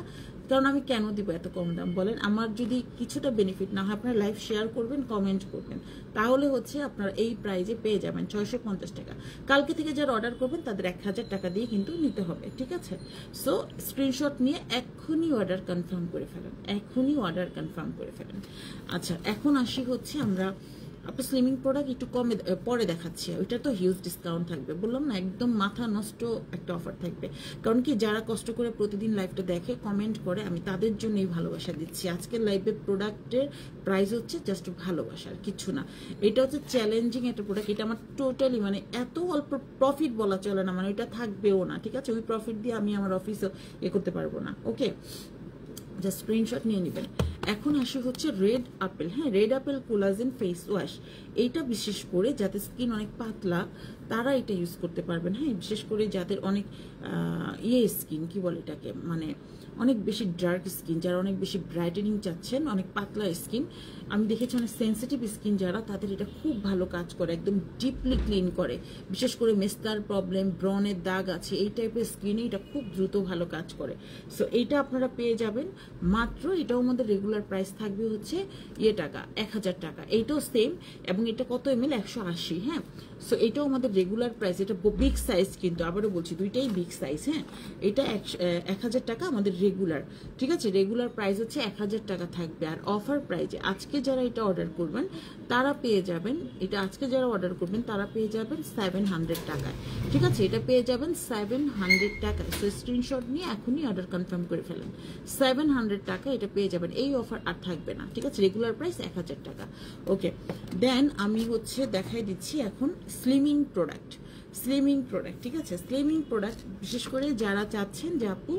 কারণ আমি কেন দিব এত কম দাম বলেন? আমার যদি কিছুটা বেনিফিট না হয়, আপনারা লাইভ শেয়ার করবেন, কমেন্ট করবেন, তাহলে হচ্ছে আপনারা এই প্রাইজে পেয়ে যাবেন 650 টাকা। কালকে থেকে যারা অর্ডার করবেন তাদের 1000 টাকা দিয়ে কিন্তু নিতে হবে, ঠিক আছে। সো স্ক্রিনশট নিয়ে এক্ষুনি অর্ডার কনফার্ম করে ফেলেন, এক্ষুনি অর্ডার কনফার্ম করে ফেলেন। আচ্ছা, এখন আসি হচ্ছে আমরা আপনার স্লিমিং প্রোডাক্ট একটু কমে পরে দেখাচ্ছি, ওইটা তো হিউজ ডিসকাউন্ট থাকবে, বললাম না, একদম মাথা নষ্ট একটা অফার থাকবে। কারণ কি, যারা কষ্ট করে প্রতিদিন লাইভটা দেখে, কমেন্ট করে, আমি তাদের জন্যই ভালোবাসা দিচ্ছি। আজকের লাইভে প্রোডাক্টের প্রাইস হচ্ছে জাস্ট ভালোবাসার কিছু না, এটা হচ্ছে চ্যালেঞ্জিং একটা প্রোডাক্ট। এটা আমার টোটালি মানে এত অল্প প্রফিট বলা চলে না, মানে ওইটা থাকবেও না, ঠিক আছে। ওই প্রফিট দিয়ে আমি আমার অফিসও করতে পারবো না, ওকে। জাস্ট স্ক্রিনশট নিয়ে নেবেন। এখন আসে হচ্ছে রেড আপেল। হ্যাঁ, red apple collagen face wash, এইটা বিশেষ করে যাদের স্কিন অনেক পাতলা তারা এটা ইউজ করতে পারবেন। হ্যাঁ, বিশেষ করে যাদের অনেক স্কিন কি বলে এটাকে, মানে অনেক বেশি ডার্ক স্কিন, যারা অনেক বেশি ব্রাইটেনিং চাচ্ছেন, অনেক পাতলা স্কিন, আমি দেখেছি অনেক সেন্সিটিভ স্কিন যারা, তাদের এটা খুব ভালো কাজ করে, একদম ডিপলি ক্লিন করে। বিশেষ করে মেস্তার প্রবলেম, ব্রনের দাগ আছে, এই টাইপের স্কিনে এটা খুব দ্রুত ভালো কাজ করে। সো এইটা আপনারা পেয়ে যাবেন মাত্র, এটাও আমাদের রেগুলার প্রাইস থাকবে হচ্ছে টাকা 1000 টাকা। এইটাও সেম, এবং এটা কত এমএল 180। হ্যাঁ, সো এটাও আমাদের রেগুলার প্রাইস, এটা বিগ সাইজ, কিন্তু আবারও বলছি দুইটাই বিগ সাইজ। হ্যাঁ, এটা 1000 টাকা আমাদের রেগুলার, ঠিক আছে, রেগুলার প্রাইস হচ্ছে 1000 টাকা থাকবে। আর অফার প্রাইজে আজকে যারা এটা অর্ডার করবেন তারা পেয়ে যাবেন, এটা আজকে যারা অর্ডার করবেন তারা পেয়ে যাবেন 700 টাকায়, ঠিক আছে, এটা পেয়ে যাবেন 700 টাকায়। সো স্ক্রিনশট নিয়ে এখনই অর্ডার কনফার্ম করে ফেলেন, 700 টাকা এটা পেয়ে যাবেন। এই অফার আর থাকবে না, ঠিক আছে, রেগুলার প্রাইস 1000 টাকা। ওকে, দেন আমি হচ্ছে দেখাই দিচ্ছি এখন স্লিমিং প্রোডাক্ট। স্লিমিং প্রোডাক্ট, ঠিক আছে, স্লিমিং প্রোডাক্ট বিশেষ করে যারা চাচ্ছেন যে আপু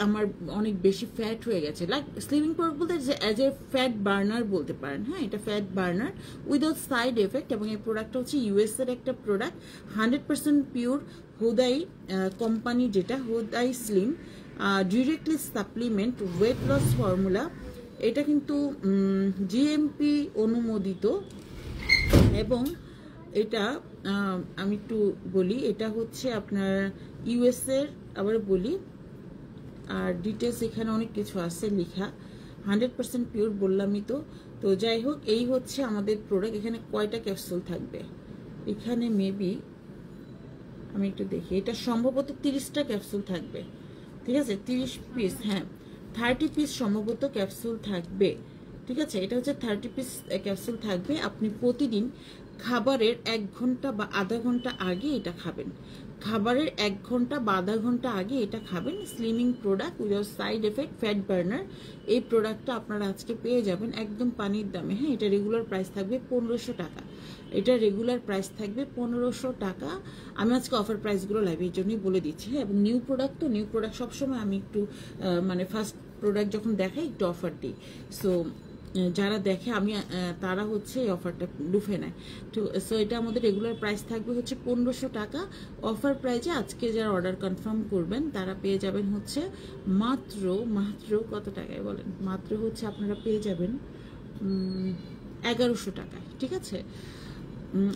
আমার অনেক বেশি ফ্যাট হয়ে গেছে, লাইক স্লিমিং প্রোডাক্ট বলতে অ্যাজ এ ফ্যাট বার্নার বলতে পারেন। হ্যাঁ, এটা fat burner without side effect, এবং এই প্রোডাক্টটা হচ্ছে ইউএস এর একটা প্রোডাক্ট, 100% পিওর হুদাই কোম্পানি, যেটা Hudai slim directly supplement weight loss formula. এটা কিন্তু জিএমপি অনুমোদিত, এবং এটা আমি একটু বলি, এটা হচ্ছে আপনার ইউএস এর, আবার বলি, আর ডিটেলস এখানে অনেক কিছু আছে লেখা, 100% পিওর বললামই তো। তো যাই হোক, এই হচ্ছে আমাদের প্রোডাক্ট। এখানে কয়টা ক্যাপসুল থাকবে, এখানে মেবি আমি একটু দেখি, এটা সম্ভবত 30টা ক্যাপসুল থাকবে, ঠিক আছে, 30 পিস, হ্যাঁ 30 পিস সম্ভবত ক্যাপসুল থাকবে, ঠিক আছে, এটা হচ্ছে 30 পিস ক্যাপসুল থাকবে। আপনি প্রতিদিন খাবারের 1 ঘন্টা বা আধা ঘন্টা আগে এটা খাবেন, খাবারের 1 ঘন্টা বা আধা ঘন্টা আগে এটা খাবেন। Slimming product without side effect, fat burner, এই প্রোডাক্টটা আপনারা আজকে পেয়ে যাবেন একদম পানির দামে। হ্যাঁ, এটা রেগুলার প্রাইস থাকবে 1500 টাকা, এটা রেগুলার প্রাইস থাকবে 1500 টাকা। আমি আজকে অফার প্রাইসগুলো লাইভ এই জন্যই বলে দিচ্ছি। হ্যাঁ, এবং নিউ প্রোডাক্ট তো, নিউ প্রোডাক্ট সবসময় আমি একটু মানে ফার্স্ট প্রোডাক্ট যখন দেখাই একটু অফার দিই। সো যারা দেখে আমি তারা হচ্ছে এই অফারটা লুফে নেয়। তো সো এটা আমাদের রেগুলার প্রাইস থাকবে হচ্ছে 1500 টাকা। অফার প্রাইসে আজকে যারা অর্ডার কনফার্ম করবেন তারা পেয়ে যাবেন হচ্ছে মাত্র মাত্র কত টাকায় বলেন, মাত্র হচ্ছে আপনারা পেয়ে যাবেন 1100 টাকায়, ঠিক আছে।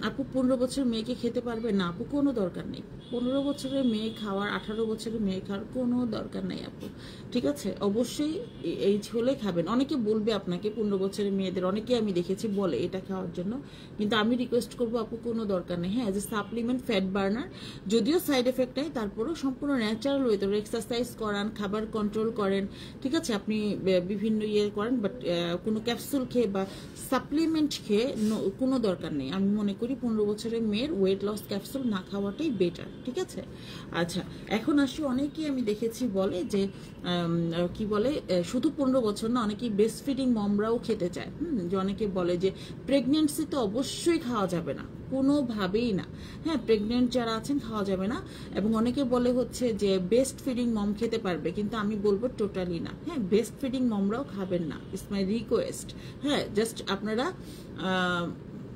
আপু 15 বছর মেয়েকে খেতে পারবে না? আপু কোনো দরকার নেই, 15 বছরের মেয়ে খাওয়ার, 18 বছরের মেয়ে খাওয়ার কোনো দরকার নেই আপু, ঠিক আছে। অবশ্যই এই হলে খাবেন। অনেকে বলবে আপনাকে 15 বছরের মেয়েদের, অনেকে আমি দেখেছি বলে এটা খাওয়ার জন্য, কিন্তু আমি রিকোয়েস্ট করবো আপু কোনো দরকার নেই। হ্যাঁ, as a supplement, fat burner, যদিও সাইড এফেক্ট নেই, তারপরেও সম্পূর্ণ ন্যাচারাল ওয়েতে এক্সারসাইজ করান, খাবার কন্ট্রোল করেন, ঠিক আছে, আপনি বিভিন্ন করেন, বাট কোনো ক্যাপসুল খেয়ে বা সাপ্লিমেন্ট খেয়ে কোনো দরকার নেই। আমি মনে করি 15 বছরের মেয়ের ওয়েট লস ক্যাপসুল না খাওয়াটাই বেটার, ঠিক আছে। আচ্ছা, এখন আসি, অনেকেই আমি দেখেছি বলে যে কি বলে, শুধু 15 বছর না, অনেকেই ব্রেস্ট ফিডিং মমরাও খেতে চায়। যে অনেকে বলে যে প্রেগনেন্সিতে অবশ্যই খাওয়া যাবে না, কোনোভাবেই না। হ্যাঁ, প্রেগনেন্ট যারা আছেন খাওয়া যাবে না, এবং অনেকে বলে হচ্ছে যে বেস্ট ফিডিং মম খেতে পারবে, কিন্তু আমি বলবো টোটালি না। হ্যাঁ, বেস্ট ফিডিং মমরাও খাবেন না, ইটস মাই রিকোয়েস্ট। হ্যাঁ, জাস্ট আপনারা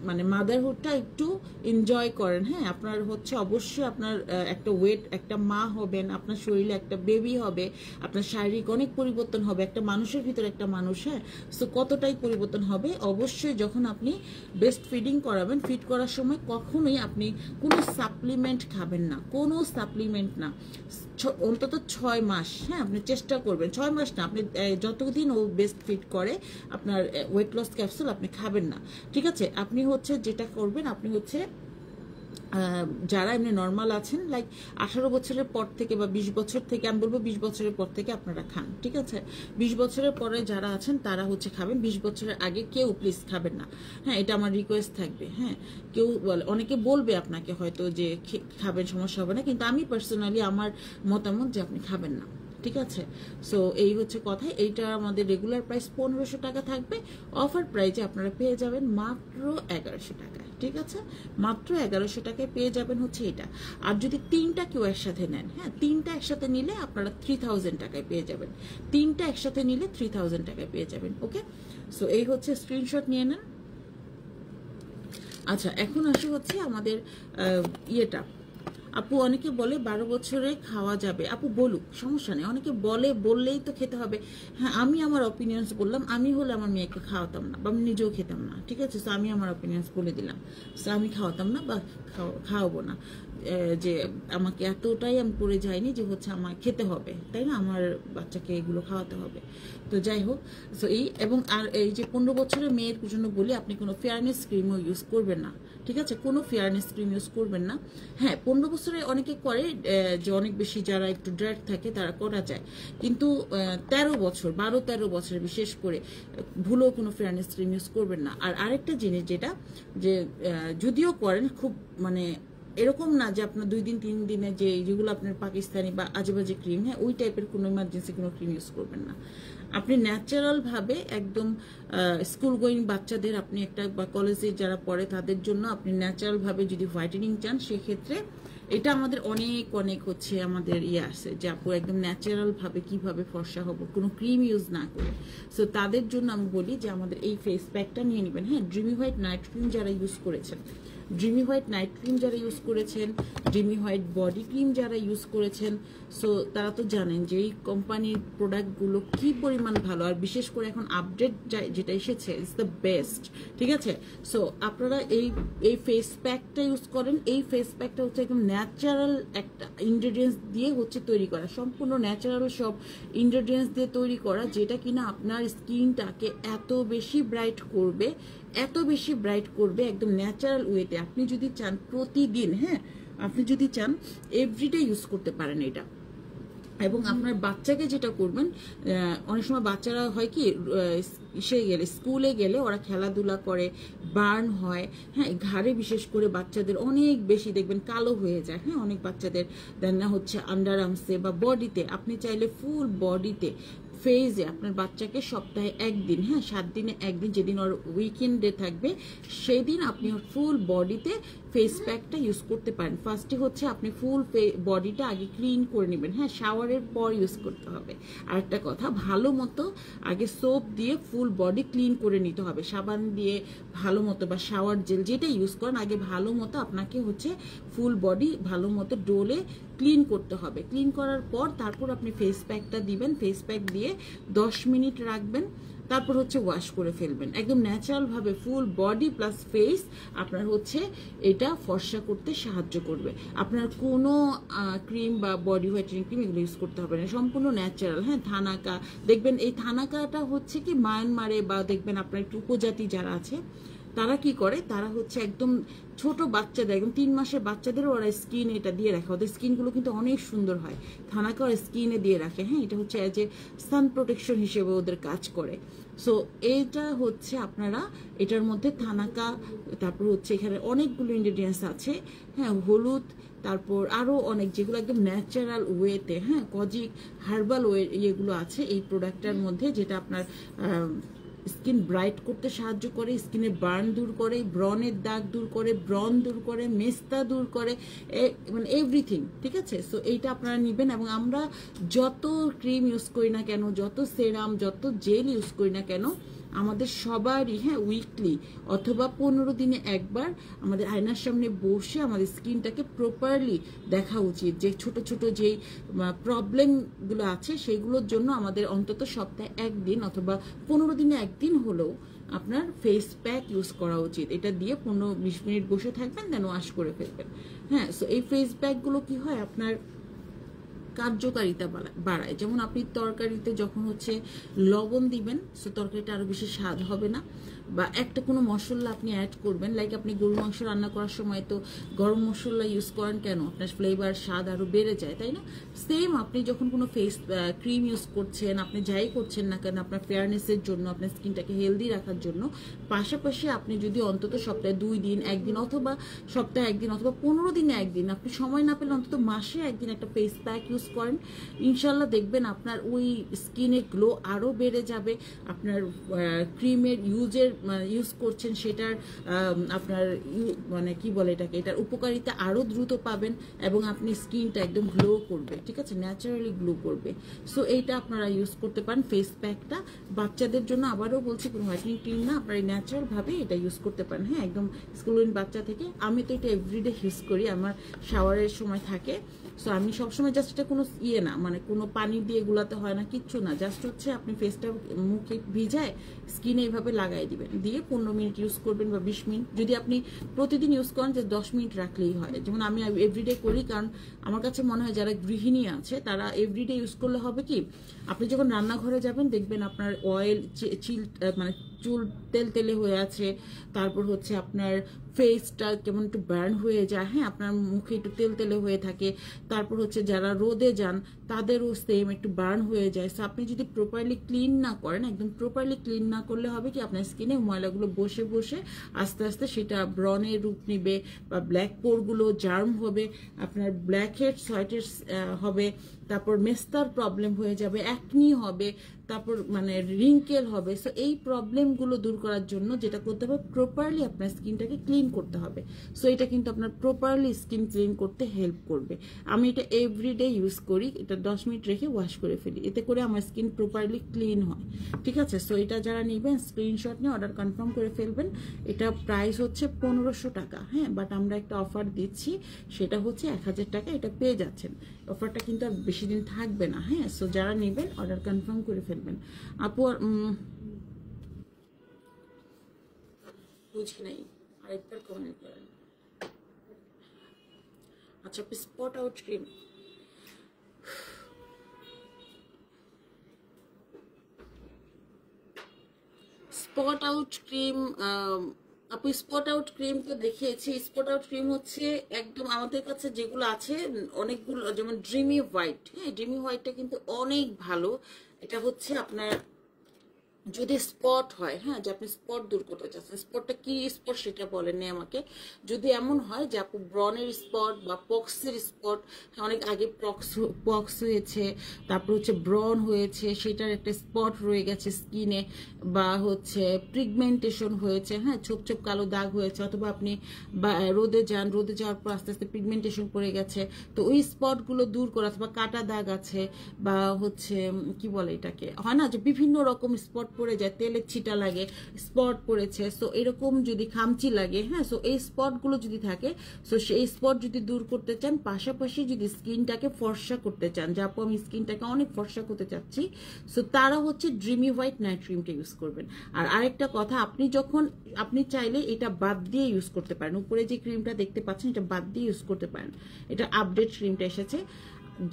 মানে মাদারহুডটা একটু এনজয় করেন। হ্যাঁ, আপনার হচ্ছে অবশ্যই আপনার একটা ওয়েট, একটা মা হবেন, আপনার শরীরে একটা বেবি হবে, আপনার শারীরিক অনেক পরিবর্তন হবে, একটা মানুষের ভিতরে একটা মানুষ। হ্যাঁ, সো কতটাই পরিবর্তন হবে। অবশ্যই যখন আপনি ব্রেস্ট ফিডিং করাবেন, ফিড করার সময় কখনোই আপনি কোনো সাপ্লিমেন্ট খাবেন না, কোনো সাপ্লিমেন্ট না, অন্তত 6 মাস। হ্যাঁ, আপনি চেষ্টা করবেন, 6 মাস না, আপনি যতদিন ও ব্রেস্ট ফিড করে আপনার ওয়েট লস ক্যাপসুল আপনি খাবেন না, ঠিক আছে। আপনি হচ্ছে যেটা করবেন, আপনি হচ্ছে যারা এমনি নর্মাল আছেন, লাইক 18 বছরের পর থেকে বা 20 বছর থেকে, আমি বলবো 20 বছরের পর থেকে আপনারা খান, ঠিক আছে। 20 বছরের পরে যারা আছেন তারা হচ্ছে খাবেন, 20 বছরের আগে কেউ প্লিজ খাবেন না। হ্যাঁ, এটা আমার রিকোয়েস্ট থাকবে। হ্যাঁ, কেউ অনেকে বলবে আপনাকে হয়তো যে খাবেন, সমস্যা হবে না, কিন্তু আমি পার্সোনালি আমার মতামত যে আপনি খাবেন না, ঠিক আছে। সো এই হচ্ছে কথা। এইটা আমাদের রেগুলার প্রাইস 1500 টাকা থাকবে, অফার প্রাইসে আপনারা পেয়ে যাবেন মাত্র 1100 টাকায়, ঠিক আছে। মাত্র 1100 টাকায় পেয়ে যাবেন হচ্ছে এটা। আর যদি 3টা কেউ একসাথে নেন, হ্যাঁ 3টা একসাথে নিলে আপনারা 3000 টাকায় পেয়ে যাবেন। 3টা একসাথে নিলে 3000 টাকায় পেয়ে যাবেন। ওকে, সো এই হচ্ছে স্ক্রিনশট নিয়ে নেন। আচ্ছা, এখন আসি হচ্ছে আমাদের ইয়েটা। আপু অনেকে বলে 12 বছরে খাওয়া যাবে, আপু বলুক, সমস্যা নেই। অনেকে বললেই তো খেতে হবে। হ্যাঁ, আমি আমার অপিনিয়ন্স বললাম। আমি হলে আমার মেয়েকে খাওয়াতাম না, বা আমি নিজেও খেতাম না, ঠিক আছে। সো আমি আমার অপিনিয়ন্স বলে দিলাম। সো আমি খাওয়াতাম না বা খাওয়াবো না, যে আমাকে এতটাই আমি পড়ে যাইনি যে হচ্ছে আমার খেতে হবে, তাই না, আমার বাচ্চাকে এগুলো খাওয়াতে হবে। তো যাই হোক, সো এই এবং আর এই যে 15 বছরের মেয়ের জন্য বলি, আপনি কোনো ফেয়ারনেস ক্রিমও ইউজ করবেন না, ঠিক আছে। কোনো ফেয়ারনেস ক্রিম ইউজ করবেন না। হ্যাঁ, 15 বছরে অনেকে করে, যে অনেক বেশি যারা একটু ড্রাগ থাকে তারা করা যায়, কিন্তু 13 বছর 12-13 বছর বিশেষ করে ভুলেও কোনো ফেয়ারনেস ক্রিম ইউজ করবেন না। আর আরেকটা জিনিস যেটা, যে যদিও করেন, খুব মানে এরকম না যে আপনার 2 দিন 3 দিনে যেগুলো আপনার পাকিস্তানি বা আজেবাজে ক্রিম, হ্যাঁ ওই টাইপের কোনো ইমার্জেন্সি কোনো ক্রিম ইউজ করবেন না। আপনি ন্যাচারাল ভাবে একদম স্কুল গোয়িং বাচ্চাদের, আপনি একটা বা কলেজে যারা পড়ে তাদের জন্য আপনি ন্যাচারাল ভাবে যদি হোয়াইটেনিং চান, সেক্ষেত্রে এটা আমাদের অনেক অনেক হচ্ছে আমাদের আছে যে আপু একদম ন্যাচারাল ভাবে কিভাবে ফর্সা হবো কোনো ক্রিম ইউজ না করে। সো তাদের জন্য আমি বলি যে আমাদের এই ফেস প্যাকটা নিয়ে নেবেন। হ্যাঁ, ড্রিমি হোয়াইট নাইট ক্রিম যারা ইউজ করেছেন, ড্রিমি হোয়াইট নাইট ক্রিম যারা ইউজ করেছেন, ড্রিমি হোয়াইট বডি ক্রিম যারা ইউজ করেছেন, সো তারা তো জানেন যে এই কোম্পানির প্রোডাক্টগুলো কি পরিমাণ ভালো। আর বিশেষ করে এখন আপডেট যেটা এসেছে, ইটস দ্য বেস্ট, ঠিক আছে। সো আপনারা এই ফেস প্যাকটা ইউজ করেন। এই ফেস প্যাকটা হচ্ছে একদম ন্যাচারাল একটা ইনগ্রেডিয়েন্টস দিয়ে হচ্ছে তৈরি করা, সম্পূর্ণ ন্যাচারাল সব ইনগ্রেডিয়েন্টস দিয়ে তৈরি করা, যেটা কিনা আপনার স্কিনটাকে এত বেশি ব্রাইট করবে, এত বেশি ব্রাইট করবে একদম ন্যাচারাল ওয়েতে। আপনি যদি চান প্রতিদিন, হ্যাঁ আপনি যদি চান এভরিডে ইউজ করতে পারেন এটা। এবং আপনার বাচ্চাকে যেটা করবেন, অনেক সময় বাচ্চারা হয় কি স্কুলে গেলে ওরা খেলাধুলা করে, বার্ন হয়, হ্যাঁ ঘাড়ে বিশেষ করে বাচ্চাদের অনেক বেশি দেখবেন কালো হয়ে যায়। হ্যাঁ, অনেক বাচ্চাদের দেন না হচ্ছে আন্ডার আর্মসে বা বডিতে। আপনি চাইলে ফুল বডিতে, ফেজে আপনার বাচ্চাকে সপ্তাহে 1 দিন, হ্যাঁ 7 দিনে 1 দিন, যেদিন ওর উইকেন্ডে থাকবে সেদিন আপনি ফুল বডিতে ফেস প্যাকটা ইউজ করতে পারেন। ফার্স্টে হচ্ছে আপনি ফুল বডিটা আগে ক্লিন করে নেবেন, হ্যাঁ শাওয়ারের পর ইউজ করতে হবে। আর একটা কথা, ভালো মতো আগে সোপ দিয়ে ফুল বডি ক্লিন করে নিতে হবে, সাবান দিয়ে ভালো মতো বা শাওয়ার জেল যেটা ইউজ করেন, আগে ভালো মতো আপনাকে হচ্ছে ফুল বডি ভালো মতো ডোলে ক্লিন করতে হবে। ক্লিন করার পর তারপর আপনি ফেস প্যাকটা দিবেন, ফেস প্যাক দিয়ে 10 মিনিট রাখবেন, তারপর হচ্ছে ওয়াশ করে ফেলবেন। একদম ন্যাচারাল ভাবে ফুল বডি প্লাস ফেস আপনার হচ্ছে এটা ফর্সা করতে সাহায্য করবে। আপনার কোনো ক্রিম বা বডি হোয়াইটেনিং ক্রিম এগুলো ইউজ করতে হবে না, সম্পূর্ণ ন্যাচারাল। হ্যাঁ, থানাকা দেখবেন, এই থানাকাটা হচ্ছে কি মায়ানমারে বা দেখবেন আপনার একটু উপজাতি যারা আছে তারা কি করে, তারা হচ্ছে একদম ছোট বাচ্চাদের, একদম 3 মাসের বাচ্চাদেরও ওরা স্কিন এটা দিয়ে রাখে, ওদের স্কিনগুলো কিন্তু অনেক সুন্দর হয়। থানাকা ওরা স্কিনে দিয়ে রাখে, হ্যাঁ এটা হচ্ছে অ্যাজ এ সান প্রোটেকশন হিসেবে ওদের কাজ করে। সো এইটা হচ্ছে আপনারা এটার মধ্যে থানাকা, তারপর হচ্ছে এখানে অনেকগুলো ইনগ্রেডিয়েন্টস আছে, হ্যাঁ হলুদ, তারপর আরো অনেক যেগুলো একদম ন্যাচারাল ওয়েতে, হ্যাঁ কজিক হার্বাল ওয়ে ইয়েগুলো আছে এই প্রোডাক্টটার মধ্যে, যেটা আপনার স্কিন ব্রাইট করতে সাহায্য করে, স্কিনের বার্ন দূর করে, ব্রনের দাগ দূর করে, ব্রন দূর করে, মেস্তা দূর করে, মানে এভরিথিং, ঠিক আছে। সো এইটা আপনারা নেবেন। এবং আমরা যত ক্রিম ইউজ করি না কেন, যত সেরাম, যত জেল ইউজ করি না কেন, আমাদের সবারই হ্যাঁ উইকলি অথবা 15 দিনে একবার আমাদের আয়নার সামনে বসে আমাদের স্কিনটাকে প্রপারলি দেখা উচিত। যে ছোট ছোট যেই প্রবলেমগুলো আছে সেগুলোর জন্য আমাদের অন্তত সপ্তাহে 1 দিন অথবা 15 দিনে 1 দিন হলেও আপনার ফেস প্যাক ইউজ করা উচিত। এটা দিয়ে 15-20 মিনিট বসে থাকবেন, দেন ওয়াশ করে ফেলবেন। হ্যাঁ, সো এই ফেস প্যাকগুলো কি হয়, আপনার কার্যকারিতা বাড়ায়। যেমন আপনি তরকারিতে যখন হচ্ছে লবণ দিবেন, সো তরকারিটা আরো বেশি স্বাদ হবে না। বা একটা কোনো মশলা আপনি অ্যাড করবেন, লাইক আপনি গরু মাংস রান্না করার সময় তো গরম মশলা ইউজ করেন কেন, আপনার ফ্লেভার স্বাদ আরও বেড়ে যায়, তাই না? সেম আপনি যখন কোনো ফেস ক্রিম ইউজ করছেন, আপনি যাই করছেন না কেন আপনার ফেয়ারনেসের জন্য, আপনার স্কিনটাকে হেলদি রাখার জন্য, পাশাপাশি আপনি যদি অন্তত সপ্তাহে 2 দিন, 1 দিন, অথবা সপ্তাহে 1 দিন, অথবা 15 দিনে 1 দিন, আপনি সময় না পেলে অন্তত মাসে 1 দিন একটা ফেস প্যাক ইউজ করেন, ইনশাল্লাহ দেখবেন আপনার ওই স্কিনের গ্লো আরও বেড়ে যাবে। আপনার ক্রিমের ইউজ করছেন সেটার আপনার মানে কি বলে এটাকে, এটার উপকারিতা আরও দ্রুত পাবেন এবং আপনি স্কিনটা একদম গ্লো করবে, ঠিক আছে, ন্যাচারালি গ্লো করবে। সো এইটা আপনারা ইউজ করতে পারেন ফেস প্যাকটা। বাচ্চাদের জন্য আবারও বলছি, কোনো হোয়াইটনিং ক্রিম না, আপনারা ন্যাচারালভাবে এটা ইউজ করতে পারেন, হ্যাঁ, একদম স্কুলিন বাচ্চা থেকে। আমি তো এটা এভরিডে ইউজ করি, আমার শাওয়ারের সময় থাকে। সো আমি সবসময় জাস্ট এটা কোনো না, মানে কোনো পানি দিয়ে গুলাতে হয় না, কিচ্ছু না, জাস্ট হচ্ছে আপনি ফেসটা মুখে ভিজায় স্কিনে এইভাবে লাগাই দিবেন, দিয়ে 15 মিনিট ইউজ করবেন বা 20 মিনিট। যদি আপনি প্রতিদিন ইউজ করেন যে 10 মিনিট রাখলেই হয়, যেমন আমি এভরিডে করি, কারণ আমার কাছে মনে হয় যারা গৃহিণী আছে তারা এভরিডে ইউজ করলে হবে কি, আপনি যখন রান্নাঘরে যাবেন দেখবেন আপনার অয়েল মানে চুল তেলে হয়ে আছে, তারপর হচ্ছে আপনার ফেসটা কেমন একটু বার্ন হয়ে যায়, হ্যাঁ, আপনার মুখে একটু তেলে হয়ে থাকে, তারপর হচ্ছে যারা রোদে যান তাদেরও সেম একটু বার্ন হয়ে যায়। সো আপনি যদি প্রপারলি ক্লিন না করেন, একদম প্রপারলি ক্লিন না করলে হবে কি, আপনার স্কিনে ময়লাগুলো বসে বসে আস্তে আস্তে সেটা ব্রনের রূপ নিবে, বা ব্ল্যাক পোরগুলো জার্ম হবে, আপনার ব্ল্যাক হেডস হোয়াইট হেডস হবে, তারপর মেস্তার প্রবলেম হয়ে যাবে, অ্যাকনি হবে, তারপর মানে রিঙ্কেল হবে। সো এই প্রবলেমগুলো দূর করার জন্য যেটা করতে হবে, প্রপারলি আপনার স্কিনটাকে ক্লিন করতে হবে। সো এটা কিন্তু আপনার প্রপারলি স্কিন ক্লিন করতে হেল্প করবে। আমি এটা এভরিডে ইউজ করি, এটা 10 মিনিট রেখে ওয়াশ করে ফেলি, এতে করে আমার স্কিন প্রপারলি ক্লিন হয়, ঠিক আছে। সো এটা যারা নেবেন স্ক্রিনশট নিয়ে অর্ডার কনফার্ম করে ফেলবেন। এটা প্রাইস হচ্ছে 1500 টাকা, হ্যাঁ, বাট আমরা একটা অফার দিচ্ছি, সেটা হচ্ছে 1000 টাকা এটা পেয়ে যাচ্ছেন। অফারটা কিন্তু আর বেশি দিন থাকবে না, হ্যাঁ। সো যারা নেবেন অর্ডার কনফার্ম করে ফেলবেন। আপু বুঝি নাই, আরেকবার কমেন্ট করেন। আচ্ছা, spot out cream, spot out cream, আপু স্পট আউট ক্রিম তো দেখিয়েছি। স্পট আউট ক্রিম হচ্ছে একদম আমাদের কাছে যেগুলো আছে অনেকগুলো, যেমন ড্রিমি হোয়াইট, হ্যাঁ, ড্রিমি হোয়াইটটা কিন্তু অনেক ভালো। এটা হচ্ছে আপনার যদি স্পট হয়, হ্যাঁ, যে আপনি স্পট দূর করতে চাচ্ছেন, স্পটটা কি স্পট সেটা বলেননি আমাকে। যদি এমন হয় যে আপু ব্রনের স্পট বা পক্সের স্পট, অনেক আগে পক্স হয়েছে, তারপর হচ্ছে ব্রন হয়েছে, সেটার একটা স্পট রয়ে গেছে স্কিনে, বা হচ্ছে পিগমেন্টেশন হয়েছে, হ্যাঁ, ছোপ ছোপ কালো দাগ হয়েছে, অথবা আপনি বা রোদে যান, রোদে যাওয়ার পর আস্তে আস্তে পিগমেন্টেশন পড়ে গেছে, তো ওই স্পটগুলো দূর করা, অথবা কাটা দাগ আছে, বা হচ্ছে কি বলে এটাকে, হয় না যে বিভিন্ন রকম স্পট পড়ে যায়, তেলের ছিটা লাগে, স্পট পড়েছে, সো এরকম যদি খামচি লাগে, হ্যাঁ, সো এই স্পটগুলো যদি থাকে, সো সেই স্পট যদি দূর করতে চান, পাশাপাশি যদি স্কিনটাকে ফর্সা করতে চান, যে আপু আমি স্কিনটাকে অনেক ফর্সা করতে চাচ্ছি, সো তারা হচ্ছে ড্রিমি হোয়াইট নাইট ক্রিমটা ইউজ করবেন। আর আরেকটা কথা, আপনি চাইলে এটা বাদ দিয়ে ইউজ করতে পারেন, উপরে যে ক্রিমটা দেখতে পাচ্ছেন এটা বাদ দিয়ে ইউজ করতে পারেন, এটা আপডেট ক্রিমটা এসেছে।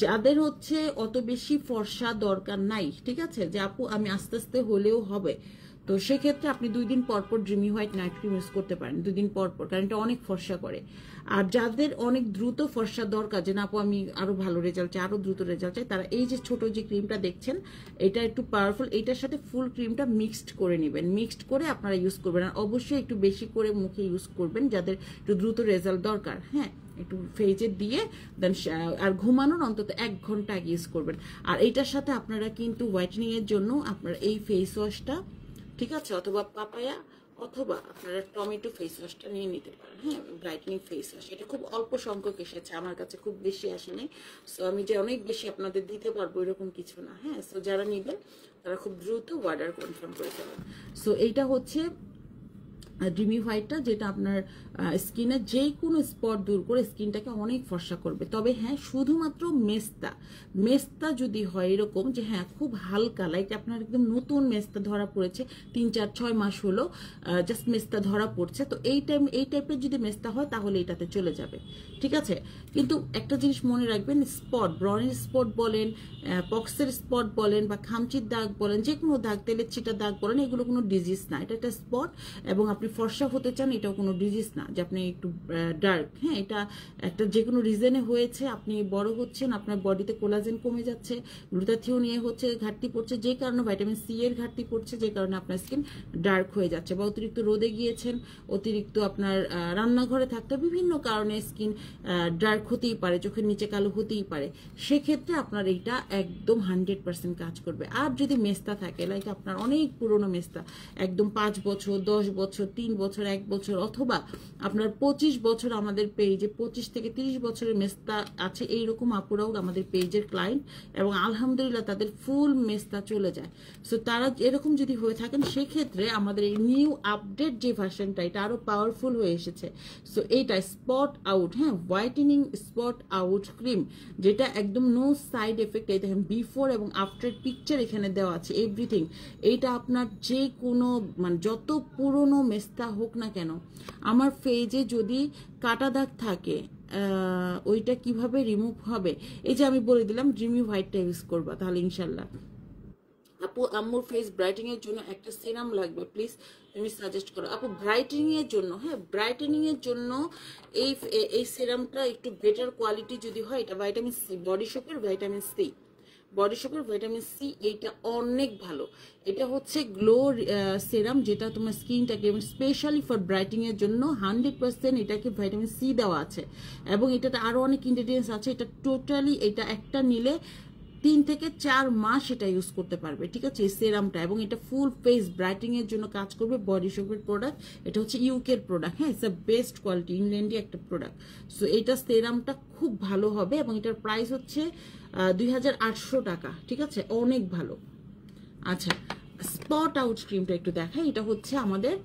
যাদের হচ্ছে অত বেশি ফর্সা দরকার নাই, ঠিক আছে, যে আপু আমি আস্তে আস্তে হলেও হবে, তো সেক্ষেত্রে আপনি 2 দিন পর পর dreamy white night cream use করতে পারেন, 2 দিন পর পর, কারণ এটা অনেক ফর্সা করে। আর যাদের অনেক দ্রুত ফর্সা দরকার, যে না আপু আমি আরো ভালো রেজাল্ট চাই, আরো দ্রুত রেজাল্ট চাই, তারা এই যে ছোট যে ক্রিমটা দেখছেন এটা একটু পাওয়ারফুল, এটার সাথে ফুল ক্রিমটা মিক্সড করে নেবেন, মিক্সড করে আপনারা ইউজ করবেন। আর অবশ্যই একটু বেশি করে মুখে ইউজ করবেন যাদের একটু দ্রুত রেজাল্ট দরকার, হ্যাঁ, একটু ফেজে দিয়ে দেন, আর ঘুমানোর অন্তত 1 ঘন্টা আগে ইউজ করবেন। আর এইটার সাথে আপনারা কিন্তু হোয়াইটেনিং এর জন্য আপনারা এই ফেস ওয়াশটা, ঠিক আছে, অথবা পাপায়া, অথবা আপনারা টমেটো ফেস ওয়াশটা নিয়ে নিতে পারেন, হ্যাঁ, ব্রাইটনিং ফেস ওয়াশ। এটা খুব অল্প সংখ্যক এসেছে, আমার কাছে খুব বেশি আসেনি, সো আমি যে অনেক বেশি আপনাদের দিতে পারবো এরকম কিছু না, হ্যাঁ। সো যারা নেবেন তারা খুব দ্রুত অর্ডার কনফার্ম করে ফেলেন। সো এইটা হচ্ছে ড্রিমি হোয়াইটটা, যেটা আপনার স্কিনের যে কোনো স্পট দূর করে স্কিনটাকে অনেক ফর্সা করবে। তবে হ্যাঁ, শুধুমাত্র মেস্তা যদি হয় এরকম যে হ্যাঁ খুব হালকা, লাইক আপনার একদম নতুন মেস্তা ধরা পড়েছে, 3-4-6 মাস হলো জাস্ট মেস্তা ধরা পড়ছে, তো এই টাইপের যদি মেস্তা হয় তাহলে এটাতে চলে যাবে, ঠিক আছে। কিন্তু একটা জিনিস মনে রাখবেন, স্পট, ব্রনের স্পট বলেন, পক্সের স্পট বলেন, বা খামচির দাগ বলেন, যে কোনো দাগ, তেলের ছিটা দাগ বলেন, এগুলো কোনো ডিজিজ না, এটা একটা স্পট। এবং আপনি ফর্সা হতে চান, এটাও কোনো ডিজিজ না যে আপনি একটু ডার্ক। হ্যাঁ, এটা একটা যে কোনো রিজনে হয়েছে, আপনি বড় হচ্ছেন, আপনার বডিতে কোলাজেন কমে যাচ্ছে, গ্লুটাথিওন হচ্ছে ঘাটতি পড়ছে, যে কারণে ভিটামিন সি এর ঘাটতি পড়ছে, যে কারণে আপনার স্কিন ডার্ক হয়ে যাচ্ছে, বা অতিরিক্ত রোদে গিয়েছেন, অতিরিক্ত আপনার রান্নাঘরে থাকতে, বিভিন্ন কারণে স্কিন ডার্ক হতেই পারে, চোখের নিচে কালো হতেই পারে, সেক্ষেত্রে আপনার এইটা একদম 100% কাজ করবে। আর যদি মেস্তা থাকে, লাইক আপনার অনেক পুরনো মেস্তা, একদম 5 বছর, 10 বছর, 3 বছর, 1 বছর, অথবা আপনার 25 বছর, আমাদের পেজে 25 থেকে 30 বছরের মেস্তা আছে, এইরকম আপুরাও আমাদের পেজের ক্লায়েন্ট, এবং আলহামদুলিল্লাহ তাদের ফুল মেস্তা চলে যায়। সো তারা এরকম যদি হয়ে থাকেন, সেক্ষেত্রে আমাদের এই নিউ আপডেট যে ভার্সনটা, এটা আরো পাওয়ারফুল হয়ে এসেছে। সো এইটা স্পট আউট, হ্যাঁ, হোয়াইটেনিং স্পট আউট ক্রিম, যেটা একদম নো সাইড এফেক্ট। এই দেখেন বিফোর এবং আফটার পিকচার এখানে দেওয়া আছে, এভরিথিং। এইটা আপনার যে কোনো, মানে যত পুরনো মেস্তা হোক না কেন, আমার ফেজে যদি কাটা দাগ থাকে, ওইটা কিভাবে রিমুভ হবে, এই যে আমি বলে দিলাম ড্রিমি হোয়াইটটা ইউজ করবা, তাহলে ইনশাল্লাহ। আপু, আম্মুর ফেস ব্রাইটেনিং এর জন্য একটা সিরাম লাগবে, প্লিজ তুমি সাজেস্ট করো। আপু, ব্রাইটেনিং এর জন্য, হ্যাঁ, ব্রাইটেনিং এর জন্য এই সিরামটা একটু বেটার কোয়ালিটি যদি হয়, এটা ভাইটামিন সি, বডি শপের ভাইটামিন সি, বডি শপের ভাইটামিন সি, এইটা অনেক ভালো। এটা হচ্ছে গ্লো সেরাম, যেটা তোমার স্কিনটাকে স্পেশালি ফর ব্রাইটিং এর জন্য 100% এটাকে ভাইটামিন সি দেওয়া আছে, এবং এটাতে আরো অনেক ইনগ্রেডিয়েন্টস আছে। এটা টোটালি, এটা একটা নিলে 3 থেকে 4 মাস এটা ইউজ করতে পারবে, ঠিক আছে, এই সেরামটা। এবং এটা ফুল ফেস ব্রাইটিং এর জন্য কাজ করবে, বডি শপের প্রোডাক্ট, এটা হচ্ছে ইউকের প্রোডাক্ট, হ্যাঁ, ইটস বেস্ট কোয়ালিটি, ইংল্যান্ডি একটা প্রোডাক্ট। সো এইটা সেরামটা খুব ভালো হবে, এবং এটার প্রাইস হচ্ছে 2800 টাকা, ঠিক আছে, অনেক ভালো। আচ্ছা, স্পট আউট ক্রিমটা একটু দেখাই। এটা হচ্ছে আমাদের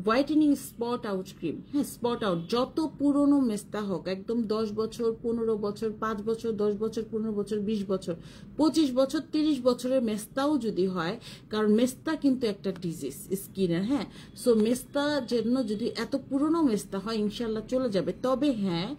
হোয়াইটেনিং স্পট আউট ক্রিম, হ্যাঁ, স্পট আউট, যত পুরনো মেস্তা হোক, একদম 10 বছর, 15 বছর, 5 বছর, 10 বছর, 15 বছর, 20 বছর, 25 বছর, 30 বছরের মেস্তাও যদি হয়, কারণ মেস্তা কিন্তু একটা ডিজিজ স্কিনের, হ্যাঁ। সো মেস্তা জন্য যদি এত পুরনো মেস্তা হয়, ইনশাল্লাহ চলে যাবে। তবে হ্যাঁ,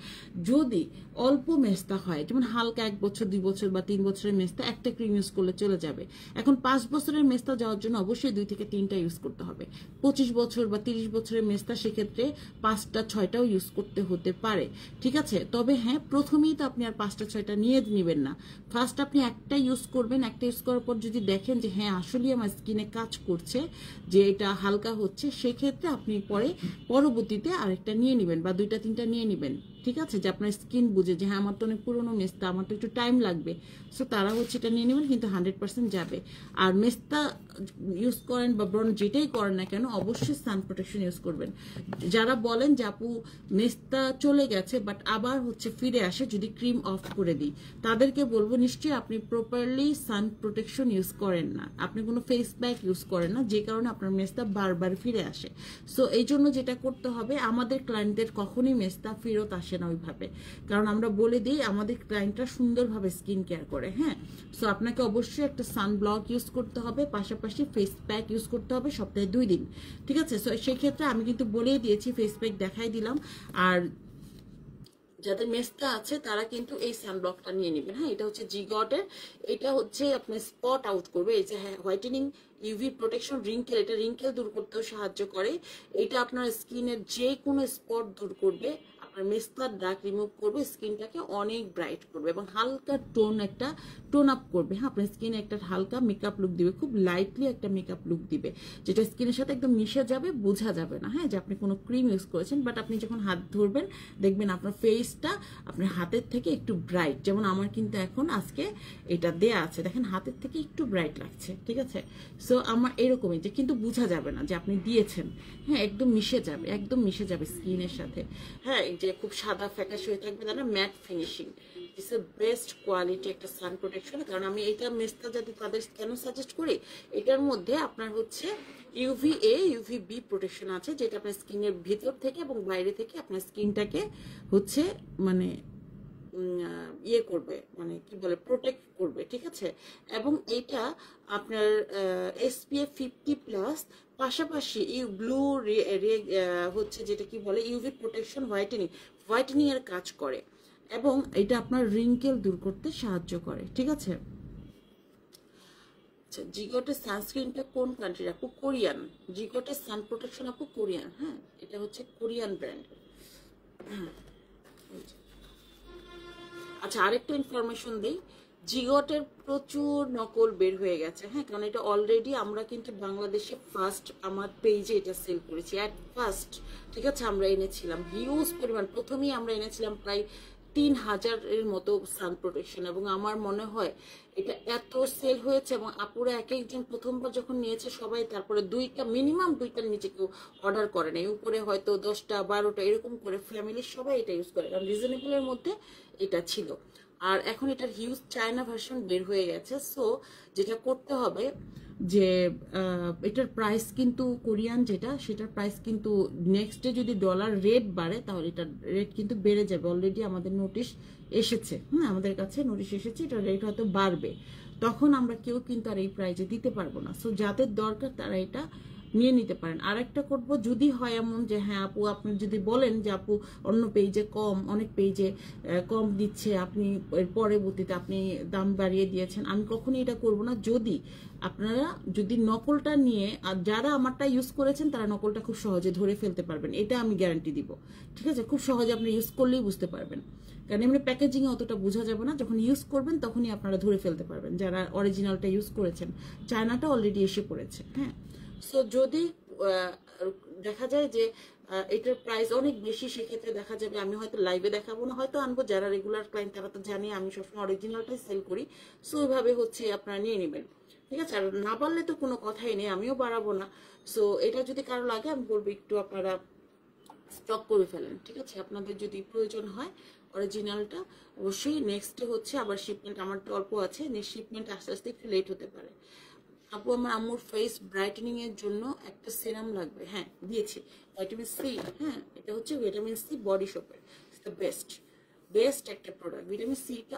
যদি অল্প মেস্তা হয়, যেমন হালকা 1 বছর, 2 বছর বা 3 বছরের মেস্তা, একটা ক্রিম ইউজ করলে চলে যাবে। এখন 5 বছরের মেস্তা যাওয়ার জন্য অবশ্যই 2 থেকে 3টা ইউজ করতে হবে। 25 বছর বা 30 বছরের মেস্তা, সেক্ষেত্রে 5টা 6টাও ইউজ করতে হতে পারে, ঠিক আছে। তবে হ্যাঁ, প্রথমেই তো আপনি আর 5টা 6টা নিয়ে নেবেন না, ফার্স্ট আপনি একটা ইউজ করবেন। একটা ইউজ করার পর যদি দেখেন যে হ্যাঁ আসলেই আমার স্কিনে কাজ করছে, যে এটা হালকা হচ্ছে, সেক্ষেত্রে আপনি পরবর্তীতে আরেকটা নিয়ে নেবেন, বা 2টা 3টা নিয়ে নেবেন, ঠিক আছে, যে আপনার স্কিন বুঝে যে হ্যাঁ আমার তো অনেক পুরোনো মেস্তা, আমার তো একটু টাইম লাগবে। সো তারা হচ্ছে এটা নিয়ে নেবেন, কিন্তু 100% যাবে। আর মেস্তা ইউজ করেন বা ব্রণ যেটাই করেন না কেন, অবশ্যই সান প্রোটেকশন ইউজ করবেন। যারা বলেন যে আপু মেস্তা চলে গেছে বাট আবার হচ্ছে ফিরে আসে যদি ক্রিম অফ করে দিই, তাদেরকে বলবো নিশ্চয়ই আপনি প্রপারলি সান প্রোটেকশন ইউজ করেন না, আপনি কোনো ফেস প্যাক ইউজ করেন না, যে কারণে আপনার মেস্তা বারবার ফিরে আসে। সো এই জন্য যেটা করতে হবে, আমাদের ক্লায়েন্টদের কখনই মেস্তা ফেরত আসে না ওইভাবে, কারণ আমরা বলে দিই আমাদের ক্লায়েন্টরা সুন্দরভাবে স্কিন কেয়ার করে, হ্যাঁ। সো আপনাকে অবশ্যই একটা সান ব্লক ইউজ করতে হবে, পাশাপাশি ফেস প্যাক ইউজ করতে হবে সপ্তাহে 2 দিন, ঠিক আছে। সো সেক্ষেত্রে আমি কিন্তু বলেই দিয়েছি, ফেস প্যাক দেখাই দিলাম। আর যাদের মেস্তা আছে তারা কিন্তু এই সানব্লকটা নিয়ে নেবেন, হ্যাঁ। এটা হচ্ছে জিগটের, এটা হচ্ছে আপনার স্পট আউট করবে, এই যে হোয়াইটেনিং ইউভি প্রোটেকশন রিঙ্কেল, এটা রিঙ্কেল দূর করতেও সাহায্য করে। এটা আপনার স্কিনের যে কোনো স্পট দূর করবে, আপনার মেস্তার দাগ রিমুভ করবে, স্কিনটাকে অনেক ব্রাইট করবে, এবং হালকা টোন আপ করবে, হ্যাঁ। আপনার স্কিনে একটা হালকা মেকআপ লুক দিবে, খুব লাইটলি একটা মেকআপ লুক দিবে, যেটা স্কিনের সাথে একদম মিশে যাবে, বোঝা যাবে না, হ্যাঁ, যে আপনি কোনো ক্রিম ইউজ করেছেন। বাট আপনি যখন হাত ধরবেন, দেখবেন আপনার ফেসটা আপনার হাতের থেকে একটু ব্রাইট, যেমন আমার কিন্তু এখন আজকে এটা দেয়া আছে, দেখেন হাতের থেকে একটু ব্রাইট লাগছে, ঠিক আছে। সো আমার এরকমই, যে কিন্তু বোঝা যাবে না যে আপনি দিয়েছেন, হ্যাঁ, একদম মিশে যাবে, একদম মিশে যাবে স্কিনের সাথে, হ্যাঁ। যে খুব সাদা ফ্যাকাশ হয়ে থাকবে তারা, mat finishing, it's a best quality একটা সান প্রোটেকশন। কারণ আমি এটা মেস্তা যাতে তাদের কেন সাজেস্ট করি, এটার মধ্যে আপনার হচ্ছে ইউভিএ ইউভিবি প্রোটেকশন আছে, যেটা আপনার স্কিনের ভিতর থেকে এবং বাইরে থেকে আপনার স্কিনটাকে হচ্ছে মানে ইয়ে করবে, মানে কি বলে, প্রোটেক্ট করবে, ঠিক আছে। এবং এটা আপনার SPF 50+, পাশাপাশি ব্লু হচ্ছে যেটা কি বলে ইউভি প্রোটেকশন হোয়াইটেনিং এর কাজ করে, এবং এটা আপনার রিঙ্কেল দূর করতে সাহায্য করে, ঠিক আছে। আচ্ছা, জিগোটের সানস্ক্রিনটা কোন কান্ট্রির আপু? কোরিয়ান। জিগোটের সান প্রোটেকশন আপু কোরিয়ান, হ্যাঁ, এটা হচ্ছে কোরিয়ান ব্র্যান্ড। আচ্ছা, আরেকটা ইনফরমেশন দিই, জিগটের প্রচুর নকল বের হয়ে গেছে, হ্যাঁ, কারণ এটা অলরেডি আমরা কিন্তু বাংলাদেশে ফার্স্ট আমার পেজে এটা সেল করেছি অ্যাট ফার্স্ট, ঠিক আছে। আমরা এনেছিলাম হিউজ পরিমাণ, প্রথমেই আমরা এনেছিলাম প্রায় 3000-এর মতো সান প্রোটেকশন, এবং আমার মনে হয় এটা এত সেল হয়েছে, এবং আপুরা এক একজন প্রথমবার যখন নিয়েছে সবাই তারপরে মিনিমাম দুইটার নিচে কেউ অর্ডার করে নাই, উপরে হয়তো 10টা 12টা এরকম করে ফ্যামিলির সবাই এটা ইউজ করে, কারণ রিজনেবলের মধ্যে এটা ছিল। আর এখন এটার হিউজ চায়না ভার্সন বের হয়ে গেছে। সো যেটা করতে হবে যে এটার প্রাইস কিন্তু কোরিয়ান যেটা, সেটার প্রাইস কিন্তু নেক্সট ডে যদি ডলার রেট বাড়ে তাহলে এটার রেট কিন্তু বেড়ে যাবে। অলরেডি আমাদের নোটিশ এসেছে, আমাদের কাছে নোটিশ এসেছে, এটার রেট হয়তো বাড়বে, তখন আমরা কেউ কিন্তু আর এই প্রাইজে দিতে পারবো না। সো যাদের দরকার তারা এটা নিয়ে নিতে পারেন। আরেকটা করবো, যদি হয় এমন যে হ্যাঁ আপু আপনি যদি বলেন যে আপু অন্য পেজে কম, অনেক পেজে কম দিচ্ছে, আপনি এর পরবর্তীতে আপনি দাম বাড়িয়ে দিয়েছেন, আমি কখনোই এটা করব না। আপনারা যদি নকলটা নিয়ে, আর যারা আমারটা ইউজ করেছেন তারা নকলটা খুব সহজে ধরে ফেলতে পারবেন, এটা আমি গ্যারান্টি দিব, ঠিক আছে। খুব সহজে আপনি ইউজ করলেই বুঝতে পারবেন, কারণ এমনি প্যাকেজিং এ অতটা বোঝা যাবে না, যখন ইউজ করবেন তখনই আপনারা ধরে ফেলতে পারবেন যারা অরিজিনালটা ইউজ করেছেন। চায়নাটা অলরেডি এসে পড়েছে, হ্যাঁ। সো যদি দেখা যায় যে এটার প্রাইস অনেক বেশি, সেক্ষেত্রে দেখা যাবে আমি হয়তো লাইভে দেখাবো না, হয়তো আনবো, যারা রেগুলার ক্লায়েন্ট তারা তো জানি আমি সবসময় অরিজিনালটাই সেল করি। সো ওইভাবে হচ্ছে আপনারা নিয়ে নেবেন, ঠিক আছে। আর না পারলে তো কোনো কথাই নেই, আমিও বাড়াবো না। সো এটা যদি কারো লাগে আমি বলবো একটু আপনারা স্টক করে ফেলেন, ঠিক আছে। আপনাদের যদি প্রয়োজন হয় অরিজিনালটা, অবশ্যই নেক্সটে হচ্ছে আবার শিপমেন্ট, আমার তো অল্প আছে, নেক্সট শিপমেন্ট আস্তে আস্তে একটু লেট হতে পারে। আপু আমার আম্মুর ফেস ব্রাইটেনিং এর জন্য একটা সিরাম লাগবে, হ্যাঁ দিয়েছি, ভিটামিন সি, হ্যাঁ এটা হচ্ছে ভিটামিন সি বডি শপের, দ্য বেস্ট একটা প্রোডাক্ট। ভিটামিন সিটা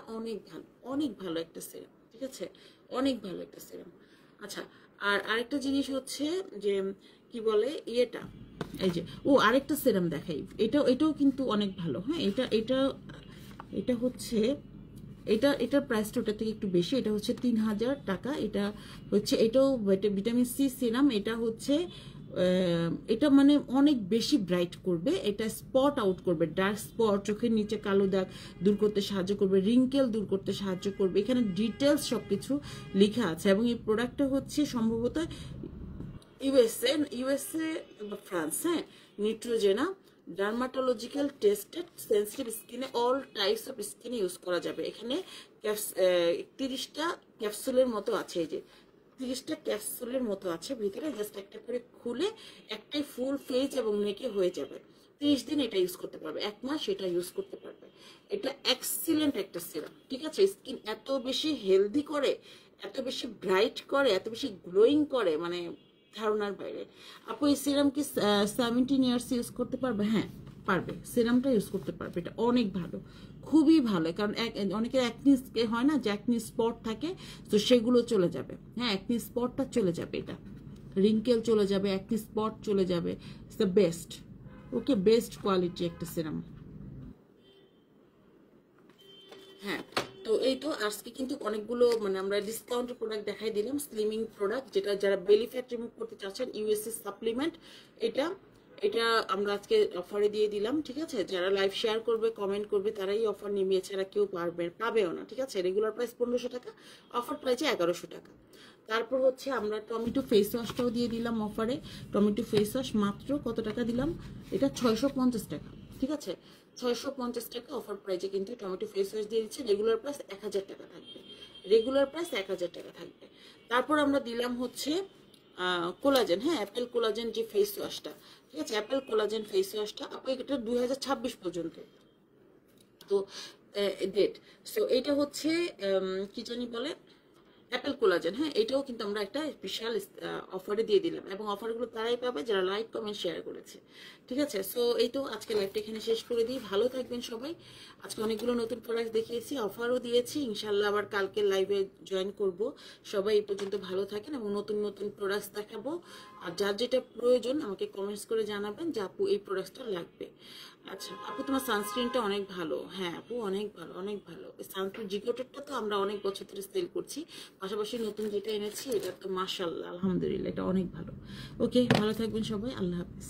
অনেক ভালো একটা সিরাম, ঠিক আছে, অনেক ভালো একটা সিরাম। আচ্ছা, আর আরেকটা জিনিস হচ্ছে যে কি বলে ইয়েটা, এই যে আরেকটা সিরাম দেখাই, এটাও কিন্তু অনেক ভালো, হ্যাঁ। এটা হচ্ছে এটার প্রাইসটা ওটা থেকে একটু বেশি, এটা হচ্ছে 3000 টাকা। এটা হচ্ছে এটাও ভিটামিন সি সিরাম, এটা হচ্ছে এটা মানে অনেক বেশি ব্রাইট করবে, এটা স্পট আউট করবে, ডার্ক স্পট, চোখের নিচে কালো দাগ দূর করতে সাহায্য করবে, রিঙ্কেল দূর করতে সাহায্য করবে, এখানে ডিটেলস সবকিছু লেখা আছে। এবং এই প্রোডাক্টটা হচ্ছে সম্ভবত ইউএসএ বা ফ্রান্স, হ্যাঁ, নিউট্রোজেনা ডার্মাটোলজিক্যাল টেস্টেড সেন্সিটিভ স্কিনে অল টাইপস অফ স্কিনে ইউজ করা যাবে। এখানে 30টা ক্যাপসুলের মতো আছে, এই যে 30টা ক্যাপসুলের মতো আছে ভিতরে, জাস্ট একটা করে খুলে একটাই ফুল ফেস এবং নেকে হয়ে যাবে। 30 দিন এটা ইউজ করতে পারবে, 1 মাস এটা ইউজ করতে পারবে। এটা এক্সিলেন্ট একটা সিরাম, ঠিক আছে। স্কিন এত বেশি হেলদি করে, এত বেশি ব্রাইট করে, এত বেশি গ্লোয়িং করে, মানে ধারণার বাইরে। আপু এই সিরাম কি 17 ইয়ার্স ইউজ করতে পারবে? হ্যাঁ পারবে, সিরামটা ইউজ করতে পারবে, এটা অনেক ভালো, খুবই ভালো। কারণ অনেকের অ্যাকনি হয় না, যে অ্যাকনি স্পট থাকে, তো সেগুলো চলে যাবে, হ্যাঁ অ্যাকনি স্পটটা চলে যাবে, এটা রিঙ্কেল চলে যাবে, অ্যাকনি স্পট চলে যাবে। It's the best, okay, best quality একটা সিরাম। হ্যাঁ, তো এই তো আজকে কিন্তু অনেকগুলো মানে আমরা ডিসকাউন্টের প্রোডাক্ট দেখাই দিলাম, স্লিমিং প্রোডাক্ট, যেটা যারা বেলি ফ্যাট রিমুভ করতে চাচ্ছেন, ইউএসএ সাপ্লিমেন্ট, এটা এটা আমরা আজকে অফারে দিয়ে দিলাম, ঠিক আছে। যারা লাইভ শেয়ার করবে, কমেন্ট করবে, তারাই অফার নিবে, এছাড়া কেউ পাবেও না, ঠিক আছে। রেগুলার প্রাইস 1500 টাকা, অফার প্রাইসে 1100 টাকা। তারপর হচ্ছে আমরা টমেটো ফেস ওয়াশটাও দিয়ে দিলাম অফারে। টমেটো ফেস ওয়াশ মাত্র কত টাকা দিলাম, এটা 650 টাকা, ঠিক আছে। 650 টাকা অফার প্রাইসে কিন্তু টমেটো ফেস ওয়াশ দিয়ে দিচ্ছে। রেগুলার প্রাইস 1000 টাকা থাকবে, রেগুলার প্রাইস 1000 টাকা থাকবে। তারপর আমরা দিলাম হচ্ছে কোলাজেন, হ্যাঁ অ্যাপেল কোলাজেন যে ফেস ওয়াশটা, ঠিক আছে, অ্যাপেল কোলাজেন ফেস ওয়াশটা আপনি এটা 2026 পর্যন্ত তো ডেট। সো এটা হচ্ছে কি জানি বলে অ্যাপেল কোলাজেন, হ্যাঁ এটাও কিন্তু আমরা একটা বিশাল অফারে দিয়ে দিলাম, এবং অফারগুলো তারাই পাবে যারা লাইক কমেন্ট শেয়ার করেছে। ঠিক আছে, সো এই তো আজকে লাইভটা এখানে শেষ করে দিই। ভালো থাকবেন সবাই। আজকে অনেকগুলো নতুন প্রোডাক্ট দেখিয়েছি, অফারও দিয়েছি, ইনশাল্লাহ আবার কালকে লাইভে জয়েন করব। সবাই এই পর্যন্ত ভালো থাকেন, এবং নতুন নতুন প্রোডাক্টস দেখাবো। আর যার যেটা প্রয়োজন আমাকে কমেন্টস করে জানাবেন যে আপু এই প্রোডাক্টটা লাগবে। আচ্ছা আপু, তোমার সানস্ক্রিনটা অনেক ভালো। হ্যাঁ আপু, অনেক ভালো, অনেক ভালো। সানস্ক্রিন জিগোটেরটা তো আমরা অনেক বছর ধরে সেল করছি, পাশাপাশি নতুন যেটা এনেছি এটা তো মাশাআল্লাহ আলহামদুলিল্লাহ, এটা অনেক ভালো। ওকে, ভালো থাকবেন সবাই, আল্লাহ হাফেজ।